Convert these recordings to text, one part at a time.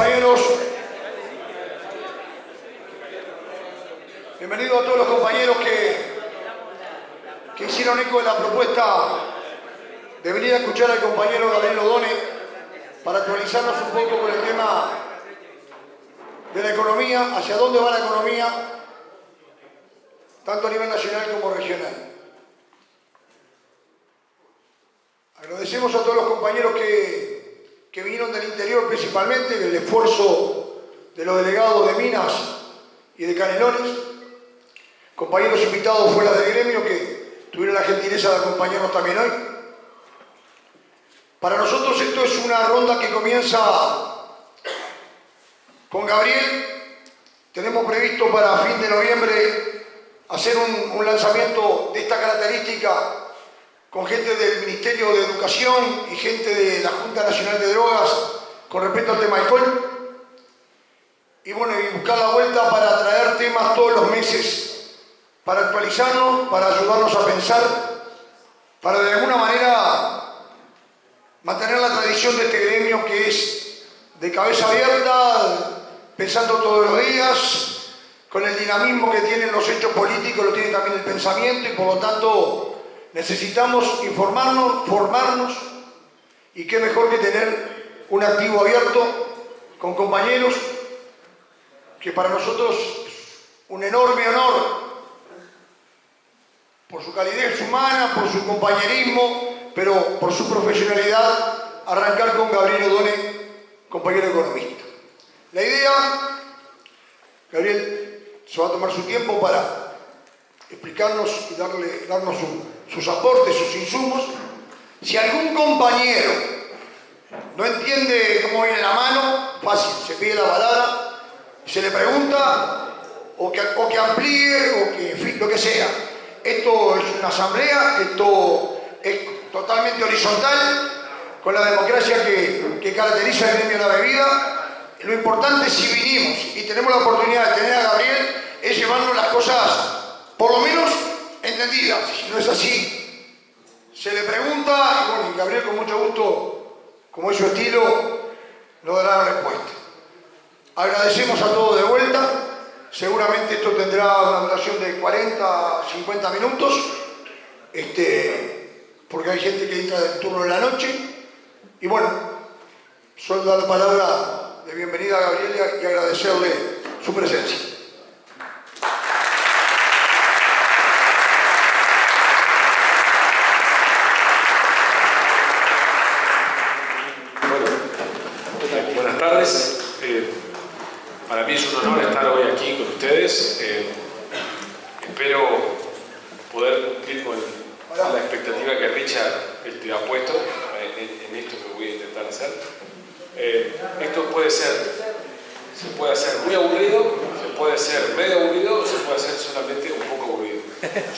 compañeros. Bienvenido a todos los compañeros que hicieron eco de la propuesta de venir a escuchar al compañero Gabriel Odone para actualizarnos un poco con el tema de la economía, hacia dónde va la economía, tanto a nivel nacional como regional. Agradecemos a todos los compañeros que vinieron del interior principalmente, del esfuerzo de los delegados de Minas y de Canelones, compañeros invitados fuera del gremio que tuvieron la gentileza de acompañarnos también hoy. Para nosotros esto es una ronda que comienza con Gabriel. Tenemos previsto para fin de noviembre hacer un lanzamiento de esta característica con gente del Ministerio de Educación y gente de la Junta Nacional de Drogas con respecto al tema alcohol. Y bueno, y buscar la vuelta para traer temas todos los meses, para actualizarnos, para ayudarnos a pensar, para de alguna manera mantener la tradición de este gremio que es de cabeza abierta, pensando todos los días, con el dinamismo que tienen los hechos políticos, lo tiene también el pensamiento, y por lo tanto necesitamos informarnos, formarnos, y qué mejor que tener un activo abierto con compañeros que para nosotros es un enorme honor por su calidez humana, por su compañerismo, pero por su profesionalidad, arrancar con Gabriel Odone, compañero economista. La idea, Gabriel se va a tomar su tiempo para explicarnos y darnos sus aportes, sus insumos. Si algún compañero no entiende cómo viene la mano, fácil, se pide la palabra, se le pregunta, o que amplíe, o que, en fin, lo que sea. Esto es una asamblea, esto es totalmente horizontal, con la democracia que caracteriza el gremio de la bebida. Lo importante, si vinimos y tenemos la oportunidad de tener a Gabriel, es llevarnos las cosas, por lo menos, entendidas. Si no es así, se le pregunta, y bueno, y Gabriel con mucho gusto, como es su estilo, nos dará la respuesta. Agradecemos a todos de vuelta. Seguramente esto tendrá una duración de 40, 50 minutos, porque hay gente que entra del turno de la noche. Y bueno, solo dar la palabra de bienvenida a Gabriel y agradecerle su presencia. Buenas tardes. Para mí es un honor estar hoy aquí con ustedes. Espero poder cumplir con la expectativa que Richard ha puesto en esto que voy a intentar hacer. Esto se puede hacer muy aburrido, se puede hacer medio aburrido, o se puede hacer solamente un poco aburrido.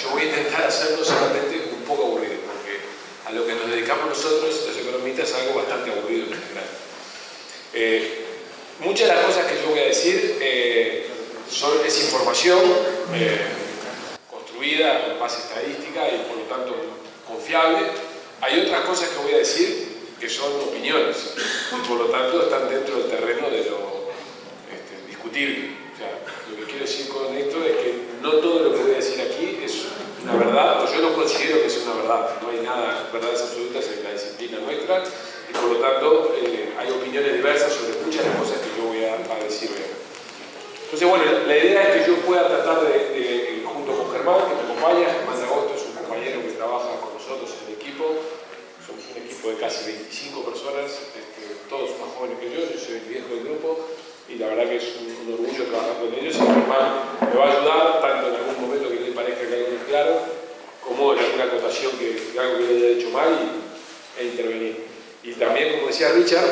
Yo voy a intentar hacerlo solamente un poco aburrido, porque a lo que nos dedicamos nosotros, los economistas, es algo bastante aburrido en general. Muchas de las cosas que yo voy a decir es información construida en base estadística y por lo tanto confiable. Hay otras cosas que voy a decir que son opiniones y por lo tanto están dentro del terreno de lo discutible. O sea, lo que quiero decir con esto es que no todo lo que voy a decir aquí es una verdad, o yo no considero que sea una verdad. No hay nada, verdades absolutas en la disciplina nuestra. Y por lo tanto, hay opiniones diversas sobre muchas de las cosas que yo voy a decir hoy. Entonces, bueno, la idea es que yo pueda tratar de junto con Germán, que me acompaña. Germán de Agosto es un compañero que trabaja con nosotros en el equipo. Somos un equipo de casi 25 personas, todos más jóvenes que yo soy el viejo del grupo, y la verdad que es un orgullo trabajar con ellos. Y Germán me va a ayudar, tanto en algún momento que le parezca que algo no es claro, como en alguna acotación que algo que le haya hecho mal e intervenir. Y también, como decía Richard,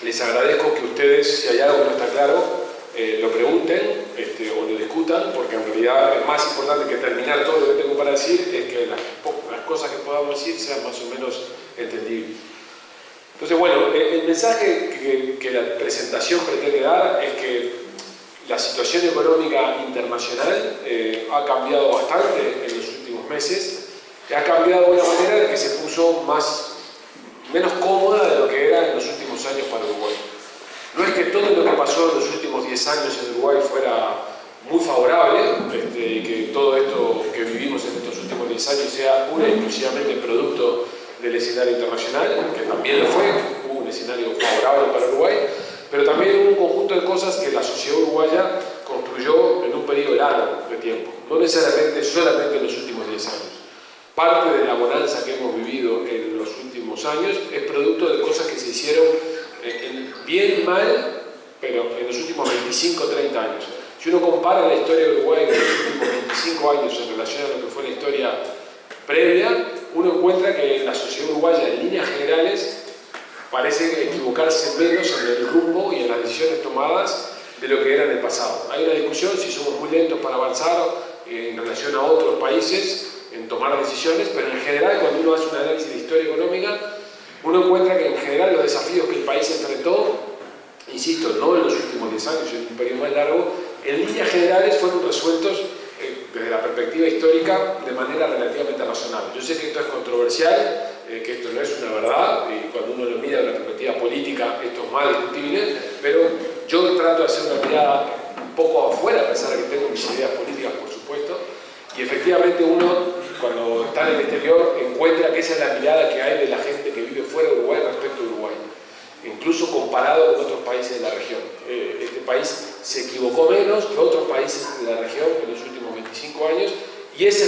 les agradezco que ustedes, si hay algo que no está claro, lo pregunten o lo discutan, porque en realidad es más importante que terminar todo lo que tengo para decir, es que las cosas que podamos decir sean más o menos entendibles. Entonces, bueno, el mensaje que la presentación pretende dar es que la situación económica internacional ha cambiado bastante en los últimos meses, y ha cambiado de una manera de que se puso menos cómoda de lo que era en los últimos años para Uruguay. No es que todo lo que pasó en los últimos 10 años en Uruguay fuera muy favorable, y que todo esto que vivimos en estos últimos 10 años sea pura y exclusivamente producto del escenario internacional, que también lo fue, hubo un escenario favorable para Uruguay, pero también hubo un conjunto de cosas que la sociedad uruguaya construyó en un periodo largo de tiempo, no necesariamente solamente en los últimos 10 años. Parte de la bonanza que hemos vivido en los últimos años es producto de cosas que se hicieron bien mal, pero en los últimos 25 o 30 años. Si uno compara la historia de Uruguay con los últimos 25 años en relación a lo que fue la historia previa, uno encuentra que la sociedad uruguaya en líneas generales parece equivocarse menos en el rumbo y en las decisiones tomadas de lo que era en el pasado. Hay una discusión si somos muy lentos para avanzar en relación a otros países en tomar decisiones, pero en general cuando uno hace un análisis de historia económica, uno encuentra que en general los desafíos que el país enfrentó, insisto, no en los últimos 10 años, en un periodo más largo, en líneas generales fueron resueltos desde la perspectiva histórica de manera relativamente razonable. Yo sé que esto es controversial, que esto no es una verdad, y cuando uno lo mira desde la perspectiva política esto es más discutible, pero yo trato de hacer una mirada un poco afuera, a pesar de que tengo mis ideas políticas, por supuesto, y efectivamente uno, cuando está en el exterior, encuentra que esa es la mirada que hay de la gente que vive fuera de Uruguay respecto a Uruguay, incluso comparado con otros países de la región. Este país se equivocó menos que otros países de la región en los últimos 25 años, y eso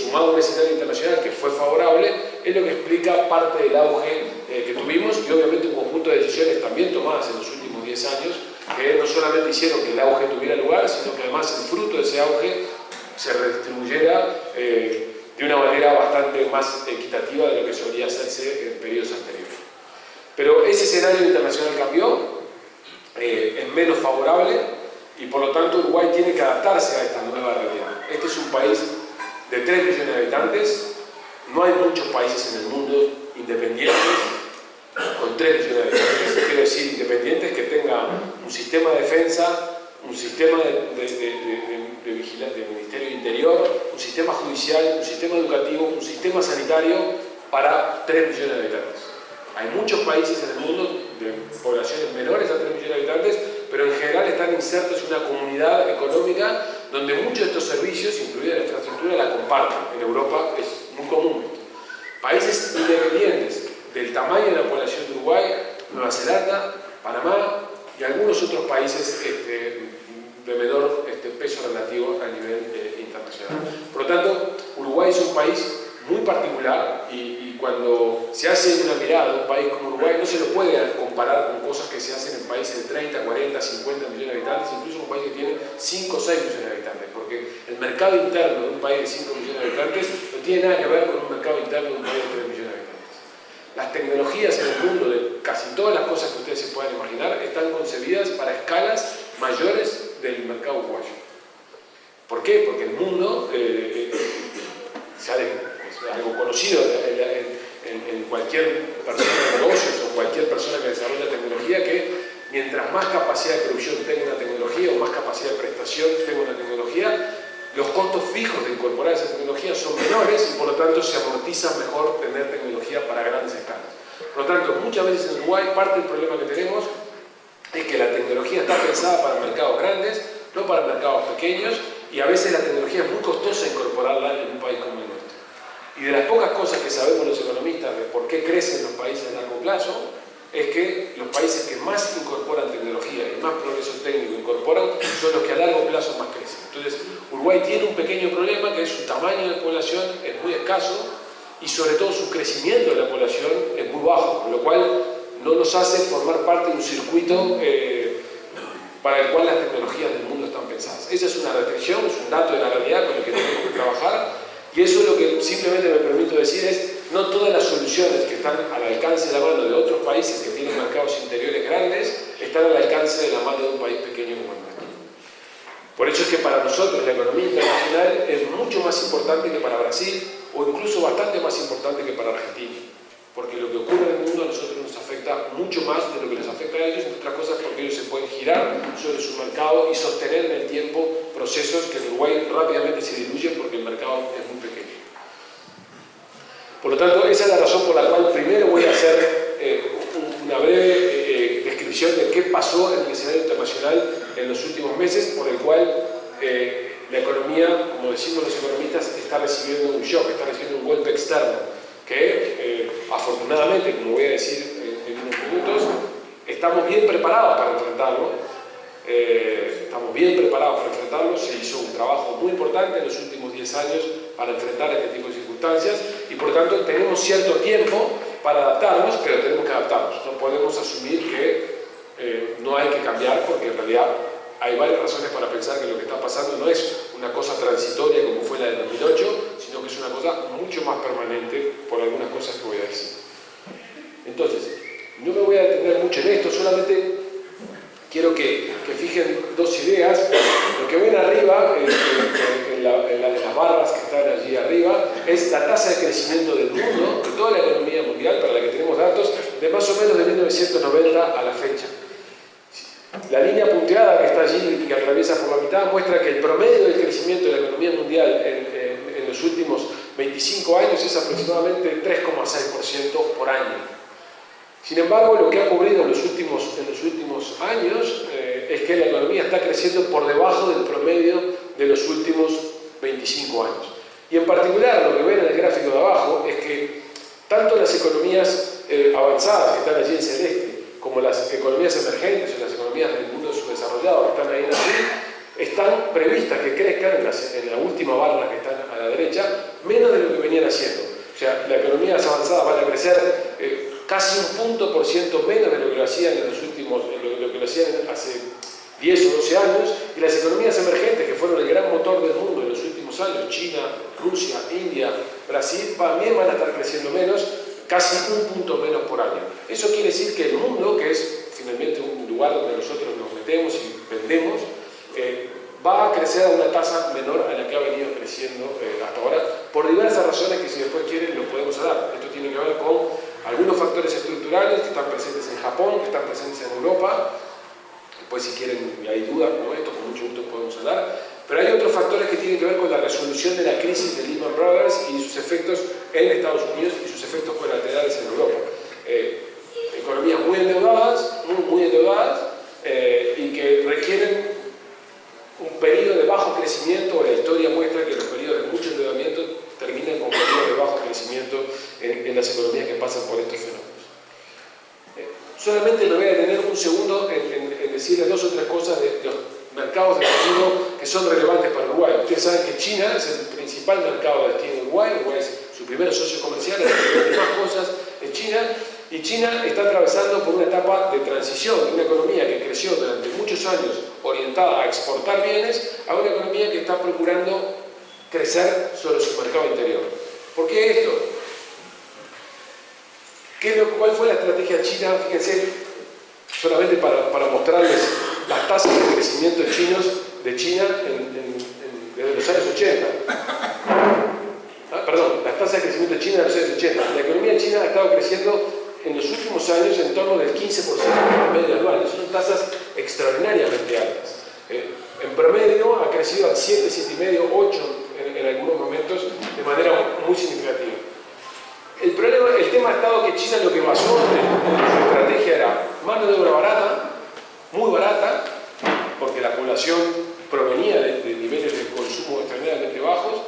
sumado a un escenario internacional que fue favorable, es lo que explica parte del auge que tuvimos, y obviamente un conjunto de decisiones también tomadas en los últimos 10 años, que no solamente hicieron que el auge tuviera lugar, sino que además el fruto de ese auge se redistribuyera de una manera bastante más equitativa de lo que solía hacerse en periodos anteriores. Pero ese escenario internacional cambió, es menos favorable, y por lo tanto Uruguay tiene que adaptarse a esta nueva realidad. Este es un país de 3 millones de habitantes, no hay muchos países en el mundo independientes con 3 millones de habitantes, quiero decir independientes que tengan un sistema de defensa, un sistema de vigilancia del Ministerio del Interior, un sistema judicial, un sistema educativo, un sistema sanitario para 3 millones de habitantes. Hay muchos países en el mundo de poblaciones menores a 3 millones de habitantes, pero en general están insertos en una comunidad económica donde muchos de estos servicios, incluida la infraestructura, la comparten. En Europa es muy común esto. Países independientes del tamaño de la población de Uruguay, Nueva Zelanda, Panamá y algunos otros países de menor peso relativo a nivel internacional. Por lo tanto, Uruguay es un país muy particular y cuando se hace una mirada de un país como Uruguay no se lo puede comparar con cosas que se hacen en países de 30, 40, 50 millones de habitantes, incluso un país que tiene 5 o 6 millones de habitantes, porque el mercado interno de un país de 5 millones de habitantes no tiene nada que ver con un mercado interno de un país de 3 millones de habitantes. Las tecnologías en el mundo de casi todas las cosas que ustedes se puedan imaginar están concebidas para escalas mayores del mercado uruguayo. ¿Por qué? Porque el mundo es algo conocido en cualquier persona de negocios o cualquier persona que desarrolla tecnología, que mientras más capacidad de producción tenga una tecnología o más capacidad de prestación tenga una tecnología, los costos fijos de incorporar esa tecnología son menores y por lo tanto se amortiza mejor tener tecnología para grandes escalas. Por lo tanto, muchas veces en Uruguay parte del problema que tenemos es que la tecnología está pensada para mercados grandes, no para mercados pequeños, y a veces la tecnología es muy costosa incorporarla en un país como el nuestro. Y de las pocas cosas que sabemos los economistas de por qué crecen los países a largo plazo, es que los países que más incorporan tecnología y más progreso técnico incorporan son los que a largo plazo más crecen. Entonces, Uruguay tiene un pequeño problema, que es su tamaño de población es muy escaso y sobre todo su crecimiento de la población es muy bajo, con lo cual no nos hace formar parte de un circuito para el cual las tecnologías del mundo están pensadas. Esa es una restricción, es un dato de la realidad con el que tenemos que trabajar, y eso es lo que simplemente me permito decir es, no todas las soluciones que están al alcance de la mano de otros países que tienen mercados interiores grandes, están al alcance de la mano de un país pequeño como el nuestro. Por eso es que para nosotros la economía internacional es mucho más importante que para Brasil, o incluso bastante más importante que para Argentina. Porque lo que ocurre en el mundo a nosotros nos afecta mucho más de lo que les afecta a ellos, entre otras cosas porque ellos se pueden girar sobre su mercado y sostener en el tiempo procesos que en Uruguay rápidamente se diluyen porque el mercado es muy pequeño. Por lo tanto, esa es la razón por la cual primero voy a hacer una breve descripción de pasó en el escenario internacional en los últimos meses, por el cual la economía, como decimos los economistas, está recibiendo un shock, está recibiendo un golpe externo, que afortunadamente, como voy a decir en unos minutos, estamos bien preparados para enfrentarlo. Se hizo un trabajo muy importante en los últimos 10 años para enfrentar este tipo de circunstancias y por lo tanto tenemos cierto tiempo para adaptarnos, pero tenemos que adaptarnos. No podemos asumir que no hay que cambiar, porque en realidad hay varias razones para pensar que lo que está pasando no es una cosa transitoria como fue la del 2008, sino que es una cosa mucho más permanente por algunas cosas que voy a decir. Entonces, no me voy a detener mucho en esto, solamente quiero que fijen dos ideas. Lo que ven arriba, en las barras que están allí arriba, es la tasa de crecimiento del mundo, de toda la economía mundial, para la que tenemos datos, de más o menos de 1990 a la fecha. La línea punteada que está allí y que atraviesa por la mitad muestra que el promedio del crecimiento de la economía mundial en los últimos 25 años es aproximadamente 3,6% por año. Sin embargo, lo que ha ocurrido en los últimos años es que la economía está creciendo por debajo del promedio de los últimos 25 años. Y en particular, lo que ven en el gráfico de abajo es que tanto las economías avanzadas que están allí en celeste, como las economías emergentes o las economías del mundo subdesarrollado que están ahí en azul, están previstas que crezcan en la última barra que están a la derecha, menos de lo que venían haciendo. O sea, las economías avanzadas van a crecer casi un punto por ciento menos de lo que lo hacían lo que lo hacían hace 10 o 12 años, y las economías emergentes, que fueron el gran motor del mundo en los últimos años, China, Rusia, India, Brasil, también van a estar creciendo menos, casi un punto menos por año. Eso quiere decir que el mundo, que es finalmente un lugar donde nosotros nos metemos y vendemos, va a crecer a una tasa menor a la que ha venido creciendo hasta ahora, por diversas razones que si después quieren lo podemos hablar. Esto tiene que ver con algunos factores estructurales que están presentes en Japón, que están presentes en Europa. Después, si quieren, hay dudas con esto, con mucho gusto podemos hablar. Pero hay otros factores que tienen que ver con la resolución de la crisis de Lehman Brothers y sus efectos en Estados Unidos y sus efectos colaterales en Europa. Economías muy endeudadas, y que requieren un periodo de bajo crecimiento. La historia muestra que los periodos de mucho endeudamiento terminan con periodos de bajo crecimiento en las economías que pasan por estos fenómenos. Solamente me voy a detener un segundo en decirles dos o tres cosas de los mercados de destino que son relevantes para Uruguay. Ustedes saben que China es el principal mercado de destino de Uruguay. Uruguay es su primer socio comercial, hay más cosas en China, y China está atravesando por una etapa de transición de una economía que creció durante muchos años orientada a exportar bienes a una economía que está procurando crecer sobre su mercado interior. ¿Por qué esto? ¿Cuál fue la estrategia china? Fíjense, solamente para mostrarles las tasas de crecimiento de China desde los años 80. Las tasas de crecimiento de China de los años 80. La economía china ha estado creciendo en los últimos años en torno del 15% de medio anual. Son tasas extraordinariamente altas. En promedio ha crecido al 7, 7,5, 8 en algunos momentos de manera muy significativa. El tema ha estado que China lo que basó en su estrategia era mano de obra barata, muy barata, porque la población provenía de niveles de consumo extraordinariamente bajos,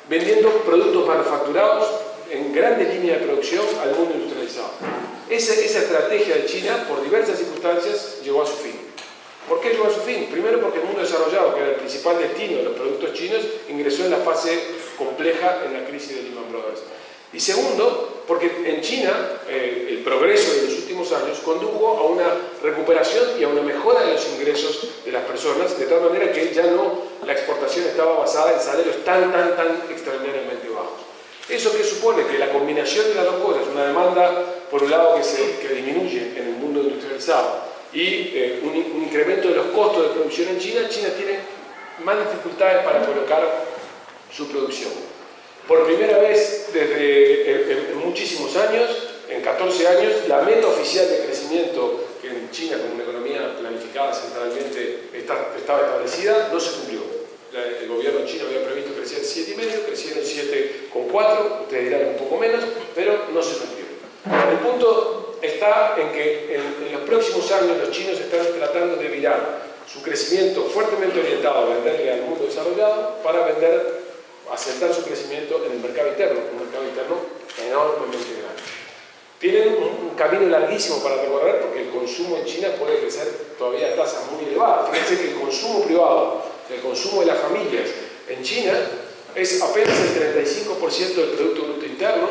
vendiendo productos manufacturados en grandes líneas de producción al mundo industrializado. Esa estrategia de China, por diversas circunstancias, llegó a su fin. ¿Por qué llegó a su fin? Primero porque el mundo desarrollado, que era el principal destino de los productos chinos, ingresó en la fase compleja en la crisis de Lehman Brothers. Y segundo, porque en China el progreso de los últimos años condujo a una recuperación y a una mejora de los ingresos de las personas, de tal manera que ya no la exportación estaba basada en salarios tan extraordinariamente bajos. ¿Eso qué supone? Que la combinación de las dos cosas, una demanda por un lado que disminuye en el mundo industrializado y un incremento de los costos de producción en China tiene más dificultades para colocar su producción. Por primera vez desde muchísimos años, en 14 años, la meta oficial de crecimiento que en China, como una economía planificada centralmente, estaba establecida, no se cumplió. El gobierno chino había previsto crecer 7,5, crecieron 7,4, ustedes dirán un poco menos, pero no se cumplió. El punto es está en que en los próximos años los chinos están tratando de virar su crecimiento fuertemente orientado a venderle al mundo desarrollado para asentar su crecimiento en el mercado interno, un mercado interno enormemente grande. Tienen un camino larguísimo para recorrer porque el consumo en China puede crecer todavía a tasas muy elevadas. Fíjense que el consumo privado, el consumo de las familias en China es apenas el 35% del Producto Bruto Interno,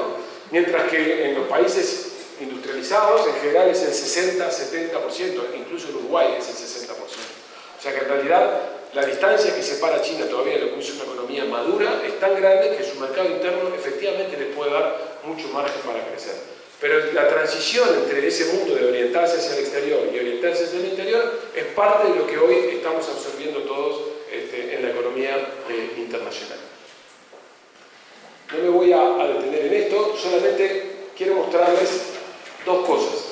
mientras que en los países industrializados en general es el 60-70%, incluso en Uruguay es el 60%. O sea que en realidad la distancia que separa a China todavía de lo que es una economía madura es tan grande que su mercado interno efectivamente le puede dar mucho margen para crecer. Pero la transición entre ese mundo de orientarse hacia el exterior y orientarse hacia el interior es parte de lo que hoy estamos absorbiendo todos en la economía internacional. No me voy a detener en esto, solamente quiero mostrarles dos cosas.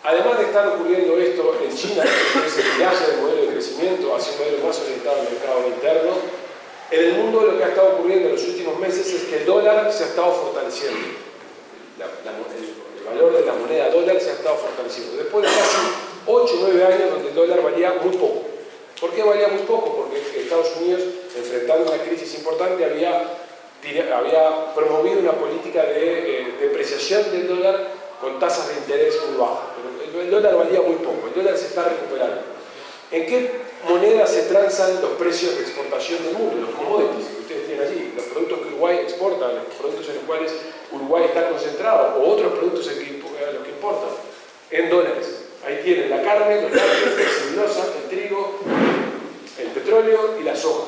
Además de estar ocurriendo esto en China, que es el viaje del modelo de crecimiento hacia un modelo más orientado al mercado interno, en el mundo lo que ha estado ocurriendo en los últimos meses es que el dólar se ha estado fortaleciendo. El valor de la moneda dólar se ha estado fortaleciendo. Después de casi 8 o 9 años donde el dólar valía muy poco. ¿Por qué valía muy poco? Porque Estados Unidos, enfrentando una crisis importante, había promovido una política de depreciación del dólar con tasas de interés muy bajas. Pero el dólar valía muy poco, el dólar se está recuperando. ¿En qué moneda se transan los precios de exportación del mundo? Los commodities que ustedes tienen allí, los productos que Uruguay exporta, los productos en los cuales Uruguay está concentrado, o otros productos los que importan, en dólares. Ahí tienen la carne, los lácteos, la celulosa, el trigo, el petróleo y la soja.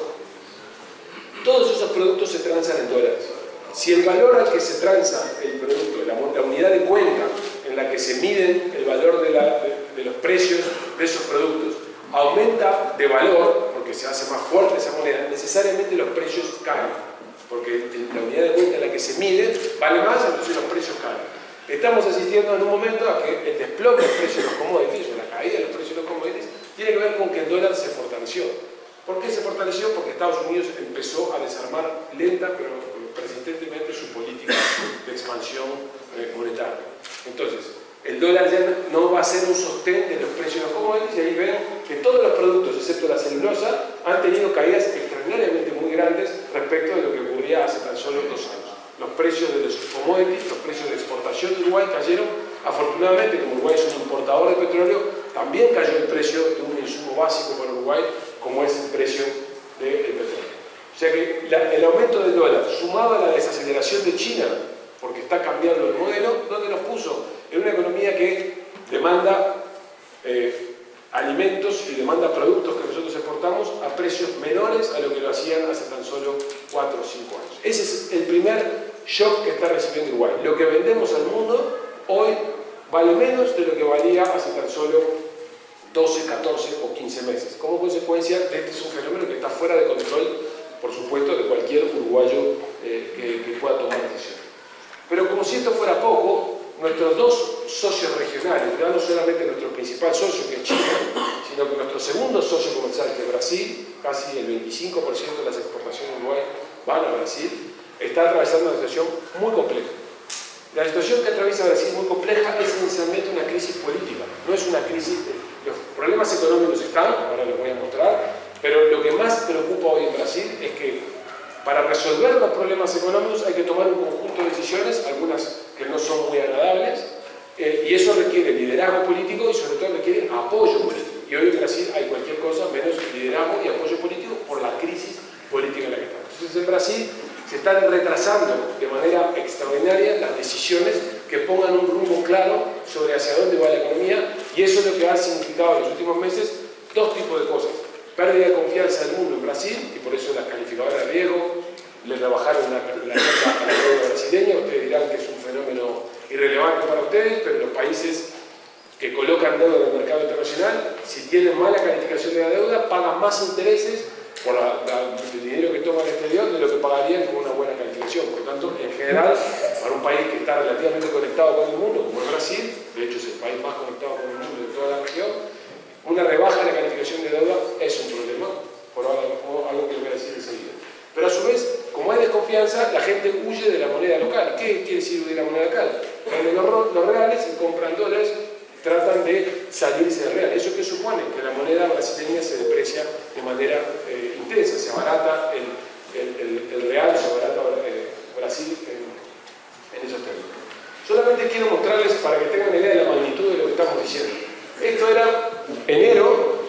Todos esos productos se transan en dólares. Si el valor al que se transa el producto, la unidad de cuenta en la que se miden el valor de los precios de esos productos, aumenta de valor, porque se hace más fuerte esa moneda, necesariamente los precios caen. Porque la unidad de cuenta en la que se mide vale más, entonces los precios caen. Estamos asistiendo en un momento a que el desplome del precio de los commodities, o la caída de los precios de los commodities, tiene que ver con que el dólar se fortaleció. ¿Por qué se fortaleció? Porque Estados Unidos empezó a desarmar lenta pero persistentemente su política de expansión monetaria. Entonces, el dólar ya no va a ser un sostén de los precios de los commodities, y ahí ven que todos los productos, excepto la celulosa, han tenido caídas extraordinariamente muy grandes respecto de lo que ocurría hace tan solo 2 años. Los precios de los commodities, los precios de exportación de Uruguay cayeron. Afortunadamente, como Uruguay es un importador de petróleo, también cayó el precio de un insumo básico para Uruguay, como es el precio del petróleo. O sea que el aumento del dólar, sumado a la desaceleración de China, porque está cambiando el modelo, ¿dónde nos puso? En una economía que demanda alimentos y demanda productos que nosotros exportamos a precios menores a lo que lo hacían hace tan solo 4 o 5 años. Ese es el primer shock que está recibiendo Uruguay. Lo que vendemos al mundo hoy vale menos de lo que valía hace tan solo 12, 14 o 15 meses. Como consecuencia, este es un fenómeno que está fuera de control, por supuesto, de cualquier uruguayo que pueda tomar decisiones. Pero como si esto fuera poco, nuestros dos socios regionales, ya no solamente nuestro principal socio, que es China, sino que nuestro segundo socio comercial, que es Brasil, casi el 25% de las exportaciones de Uruguay van a Brasil, está atravesando una situación muy compleja. La situación que atraviesa Brasil, muy compleja, es esencialmente una crisis política, no es una crisis. Los problemas económicos están, ahora les voy a mostrar, pero lo que más preocupa hoy en Brasil es que para resolver los problemas económicos hay que tomar un conjunto de decisiones, algunas que no son muy agradables, y eso requiere liderazgo político y sobre todo requiere apoyo político. Y hoy en Brasil hay cualquier cosa menos liderazgo y apoyo político por la crisis política en la que estamos. Entonces en Brasil se están retrasando de manera extraordinaria las decisiones que pongan un rumbo claro sobre hacia dónde va la economía, y eso es lo que ha significado en los últimos meses 2 tipos de cosas. Pérdida de confianza del mundo en Brasil, y por eso las calificadoras de riesgo le rebajaron la nota a la deuda brasileña. Ustedes dirán que es un fenómeno irrelevante para ustedes, pero los países que colocan deuda en el mercado internacional, si tienen mala calificación de la deuda, pagan más intereses por el dinero que toman al exterior de lo que pagarían con una buena calificación. Por tanto, en general, para un país que está relativamente conectado con el mundo, como es Brasil, de hecho es el país más conectado con el mundo de toda la región, una rebaja de la calificación de deuda es un problema, por algo que les voy a decir enseguida. Pero a su vez, como hay desconfianza, la gente huye de la moneda local. ¿Qué quiere decir huir de la moneda local? Donde los compran dólares, tratan de salirse del real. ¿Eso qué supone? Que la moneda brasileña se deprecia de manera intensa, se abarata el real, se abarata Brasil en esos términos. Solamente quiero mostrarles para que tengan idea de la magnitud de lo que estamos diciendo. Esto era enero,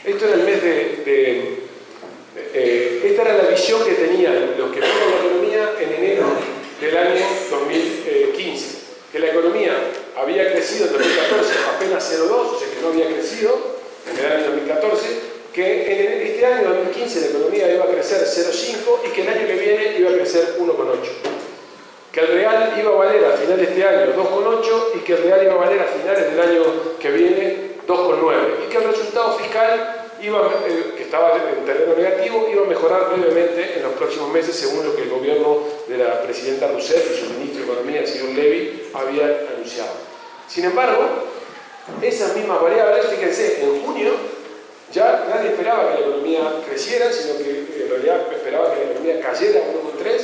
esto era el mes esta era la visión que tenían los que vieron la economía en enero del año 2015, que la economía había crecido en 2014 apenas 0,2, o sea que no había crecido en el año 2014, que en este año 2015 la economía iba a crecer 0,5 y que el año que viene iba a crecer 1,8. Que el real iba a valer a finales de este año 2,8 y que el real iba a valer a finales del año que viene 2,9 y que el resultado fiscal que estaba en terreno negativo, iba a mejorar brevemente en los próximos meses según lo que el gobierno de la presidenta Rousseff y su ministro de Economía, el señor Levy, había anunciado. Sin embargo, esas mismas variables, fíjense, en junio ya nadie esperaba que la economía creciera, sino que en realidad esperaba que la economía cayera a 1,3.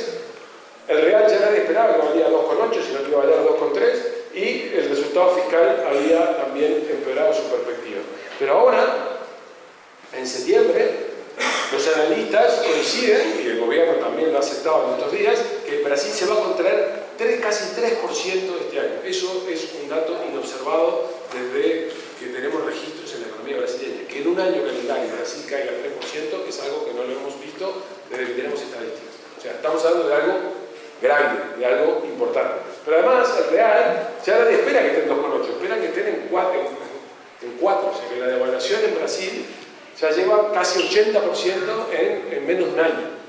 El real ya nadie esperaba que valía 2,8, sino que iba a valer 2,3, y el resultado fiscal había también empeorado su perspectiva. Pero ahora, en septiembre, los analistas coinciden, y el gobierno también lo ha aceptado en estos días, que Brasil se va a contraer casi 3% este año. Eso es un dato inobservado desde que tenemos registros en la economía brasileña. Que en un año calendario Brasil caiga 3% es algo que no lo hemos visto desde que tenemos estadísticas. O sea, estamos hablando de algo grande, de algo importante. Pero además, el real ya nadie espera que esté en 2,8, espera que estén en 4. O sea, que la devaluación en Brasil ya lleva casi 80% en menos de un año.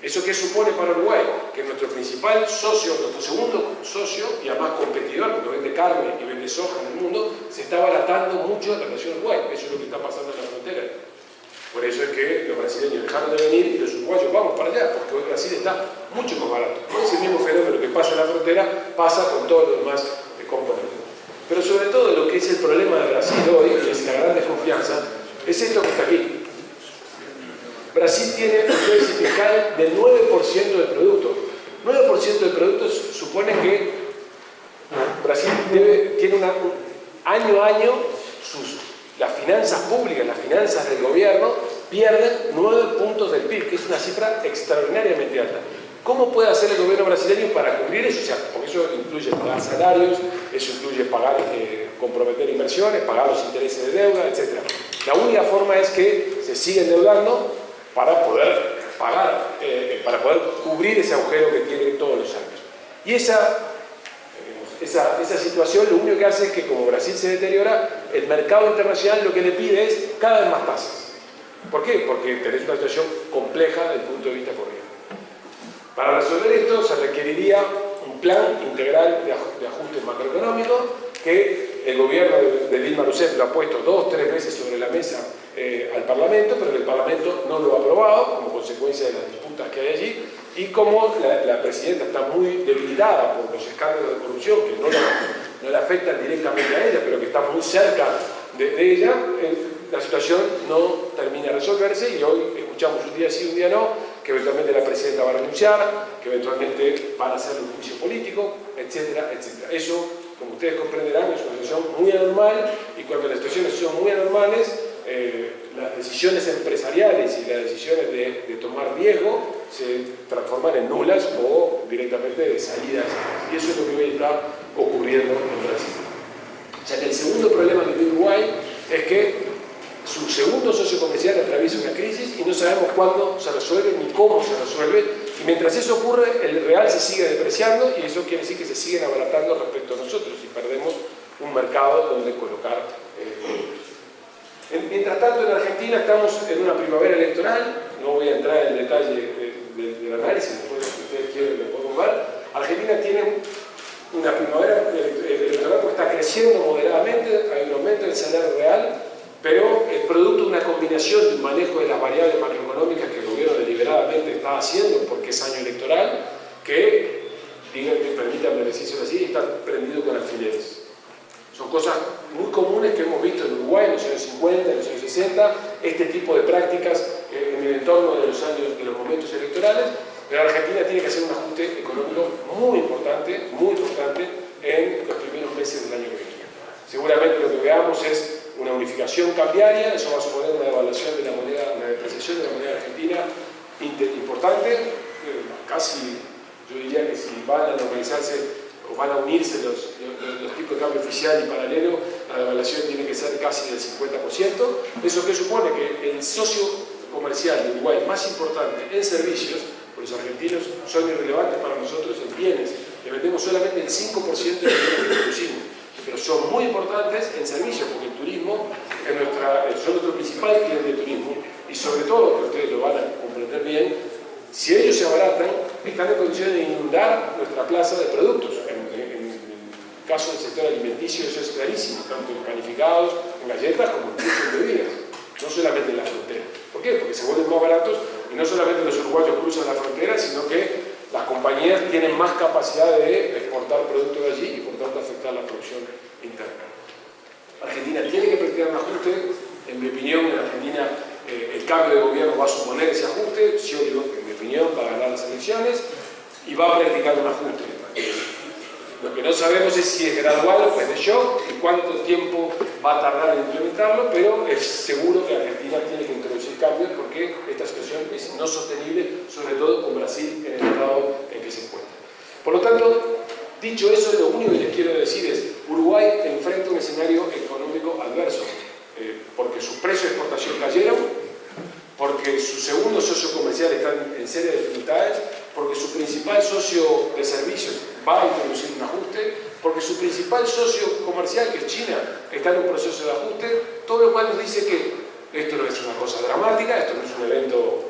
¿Eso qué supone para Uruguay? Que nuestro principal socio, nuestro segundo socio, y además competidor, porque vende carne y vende soja en el mundo, se está abaratando mucho la relación Uruguay. Eso es lo que está pasando en la frontera. Por eso es que los brasileños dejaron de venir y los uruguayos vamos para allá, porque hoy Brasil está mucho más barato. Es el mismo fenómeno que pasa en la frontera, pasa con todos los demás componentes. Pero sobre todo lo que es el problema de Brasil hoy, que es la gran desconfianza, es esto que está aquí. Brasil tiene un déficit fiscal del 9% del producto. 9% del producto supone que Brasil tiene año a año las finanzas públicas, las finanzas del gobierno, pierden 9 puntos del PIB, que es una cifra extraordinariamente alta. ¿Cómo puede hacer el gobierno brasileño para cubrir eso? O sea, porque eso incluye pagar salarios, eso incluye pagar, comprometer inversiones, pagar los intereses de deuda, etc. La única forma es que se siga endeudando para poder pagar, para poder cubrir ese agujero que tiene todos los años. Y esa situación lo único que hace es que como Brasil se deteriora, el mercado internacional lo que le pide es cada vez más tasas. ¿Por qué? Porque tenés una situación compleja desde el punto de vista corriente. Para resolver esto se requeriría un plan integral de ajuste macroeconómico que el gobierno de Dilma Rousseff lo ha puesto 2 o 3 veces sobre la mesa al Parlamento, pero el Parlamento no lo ha aprobado como consecuencia de las disputas que hay allí, y como la presidenta está muy debilitada por los escándalos de corrupción que no le afectan directamente a ella, pero que están muy cerca de ella, la situación no termina de resolverse y hoy escuchamos un día sí, un día no, que eventualmente la presidenta va a renunciar, que eventualmente van a hacer un juicio político, etcétera, etcétera. Eso, como ustedes comprenderán, es una situación muy anormal, y cuando las situaciones son muy anormales, las decisiones empresariales y las decisiones de tomar riesgo se transforman en nulas o directamente de salidas, y eso es lo que hoy está ocurriendo en Brasil. O sea que el segundo problema que tiene Uruguay es que su segundo socio comercial atraviesa una crisis y no sabemos cuándo se resuelve ni cómo se resuelve, y mientras eso ocurre el real se sigue depreciando y eso quiere decir que se siguen abaratando respecto a nosotros y perdemos un mercado donde colocar Mientras tanto en Argentina estamos en una primavera electoral, no voy a entrar en detalle del análisis, después si ustedes quieren lo podemos ver. Argentina tiene una primavera electoral que está creciendo moderadamente, hay un aumento del salario real, pero es producto de una combinación de un manejo de las variables macroeconómicas que el gobierno deliberadamente está haciendo porque es año electoral, que, permítanme decirlo así, está prendido con alfileres. Son cosas muy comunes que hemos visto en Uruguay en los años 50, en los años 60, este tipo de prácticas en el entorno de los momentos electorales, pero Argentina tiene que hacer un ajuste económico muy importante en los primeros veamos es una unificación cambiaria, eso va a suponer una devaluación de la moneda, una depreciación de la moneda argentina importante, casi, yo diría que si van a normalizarse o van a unirse los tipos de cambio oficial y paralelo, la devaluación tiene que ser casi del 50%. ¿Eso qué supone? Que el socio comercial de Uruguay más importante en servicios, por los argentinos son irrelevantes para nosotros en bienes, le vendemos solamente el 5% de los bienes que producimos, pero son muy importantes en servicios, porque el turismo son nuestro principal cliente de turismo, y sobre todo, que ustedes lo van a comprender bien, si ellos se abaratan, están en condiciones de inundar nuestra plaza de productos. En el caso del sector alimenticio eso es clarísimo, tanto en panificados, en galletas, como incluso en bebidas, no solamente en la frontera. ¿Por qué? Porque se vuelven más baratos y no solamente los uruguayos cruzan la frontera, sino que las compañías tienen más capacidad de exportar productos de allí y por tanto afectar la producción interna. Argentina tiene que practicar un ajuste. En mi opinión, en Argentina el cambio de gobierno va a suponer ese ajuste. Scioli, en mi opinión, va a ganar las elecciones y va a practicar un ajuste. Lo que no sabemos es si es gradual o es de shock y cuánto tiempo va a tardar en implementarlo, pero es seguro que Argentina tiene que introducir cambios porque esta situación es no sostenible, sobre todo con Brasil en el estado en que se encuentra. Por lo tanto, dicho eso, lo único que les quiero decir es Uruguay enfrenta un escenario económico adverso, porque sus precios de exportación cayeron, porque su segundo socio comercial está en serias dificultades, porque su principal socio de servicios va a introducir un ajuste, porque su principal socio comercial, que es China, está en un proceso de ajuste, todo lo cual nos dice que esto no es una cosa dramática, esto no es un evento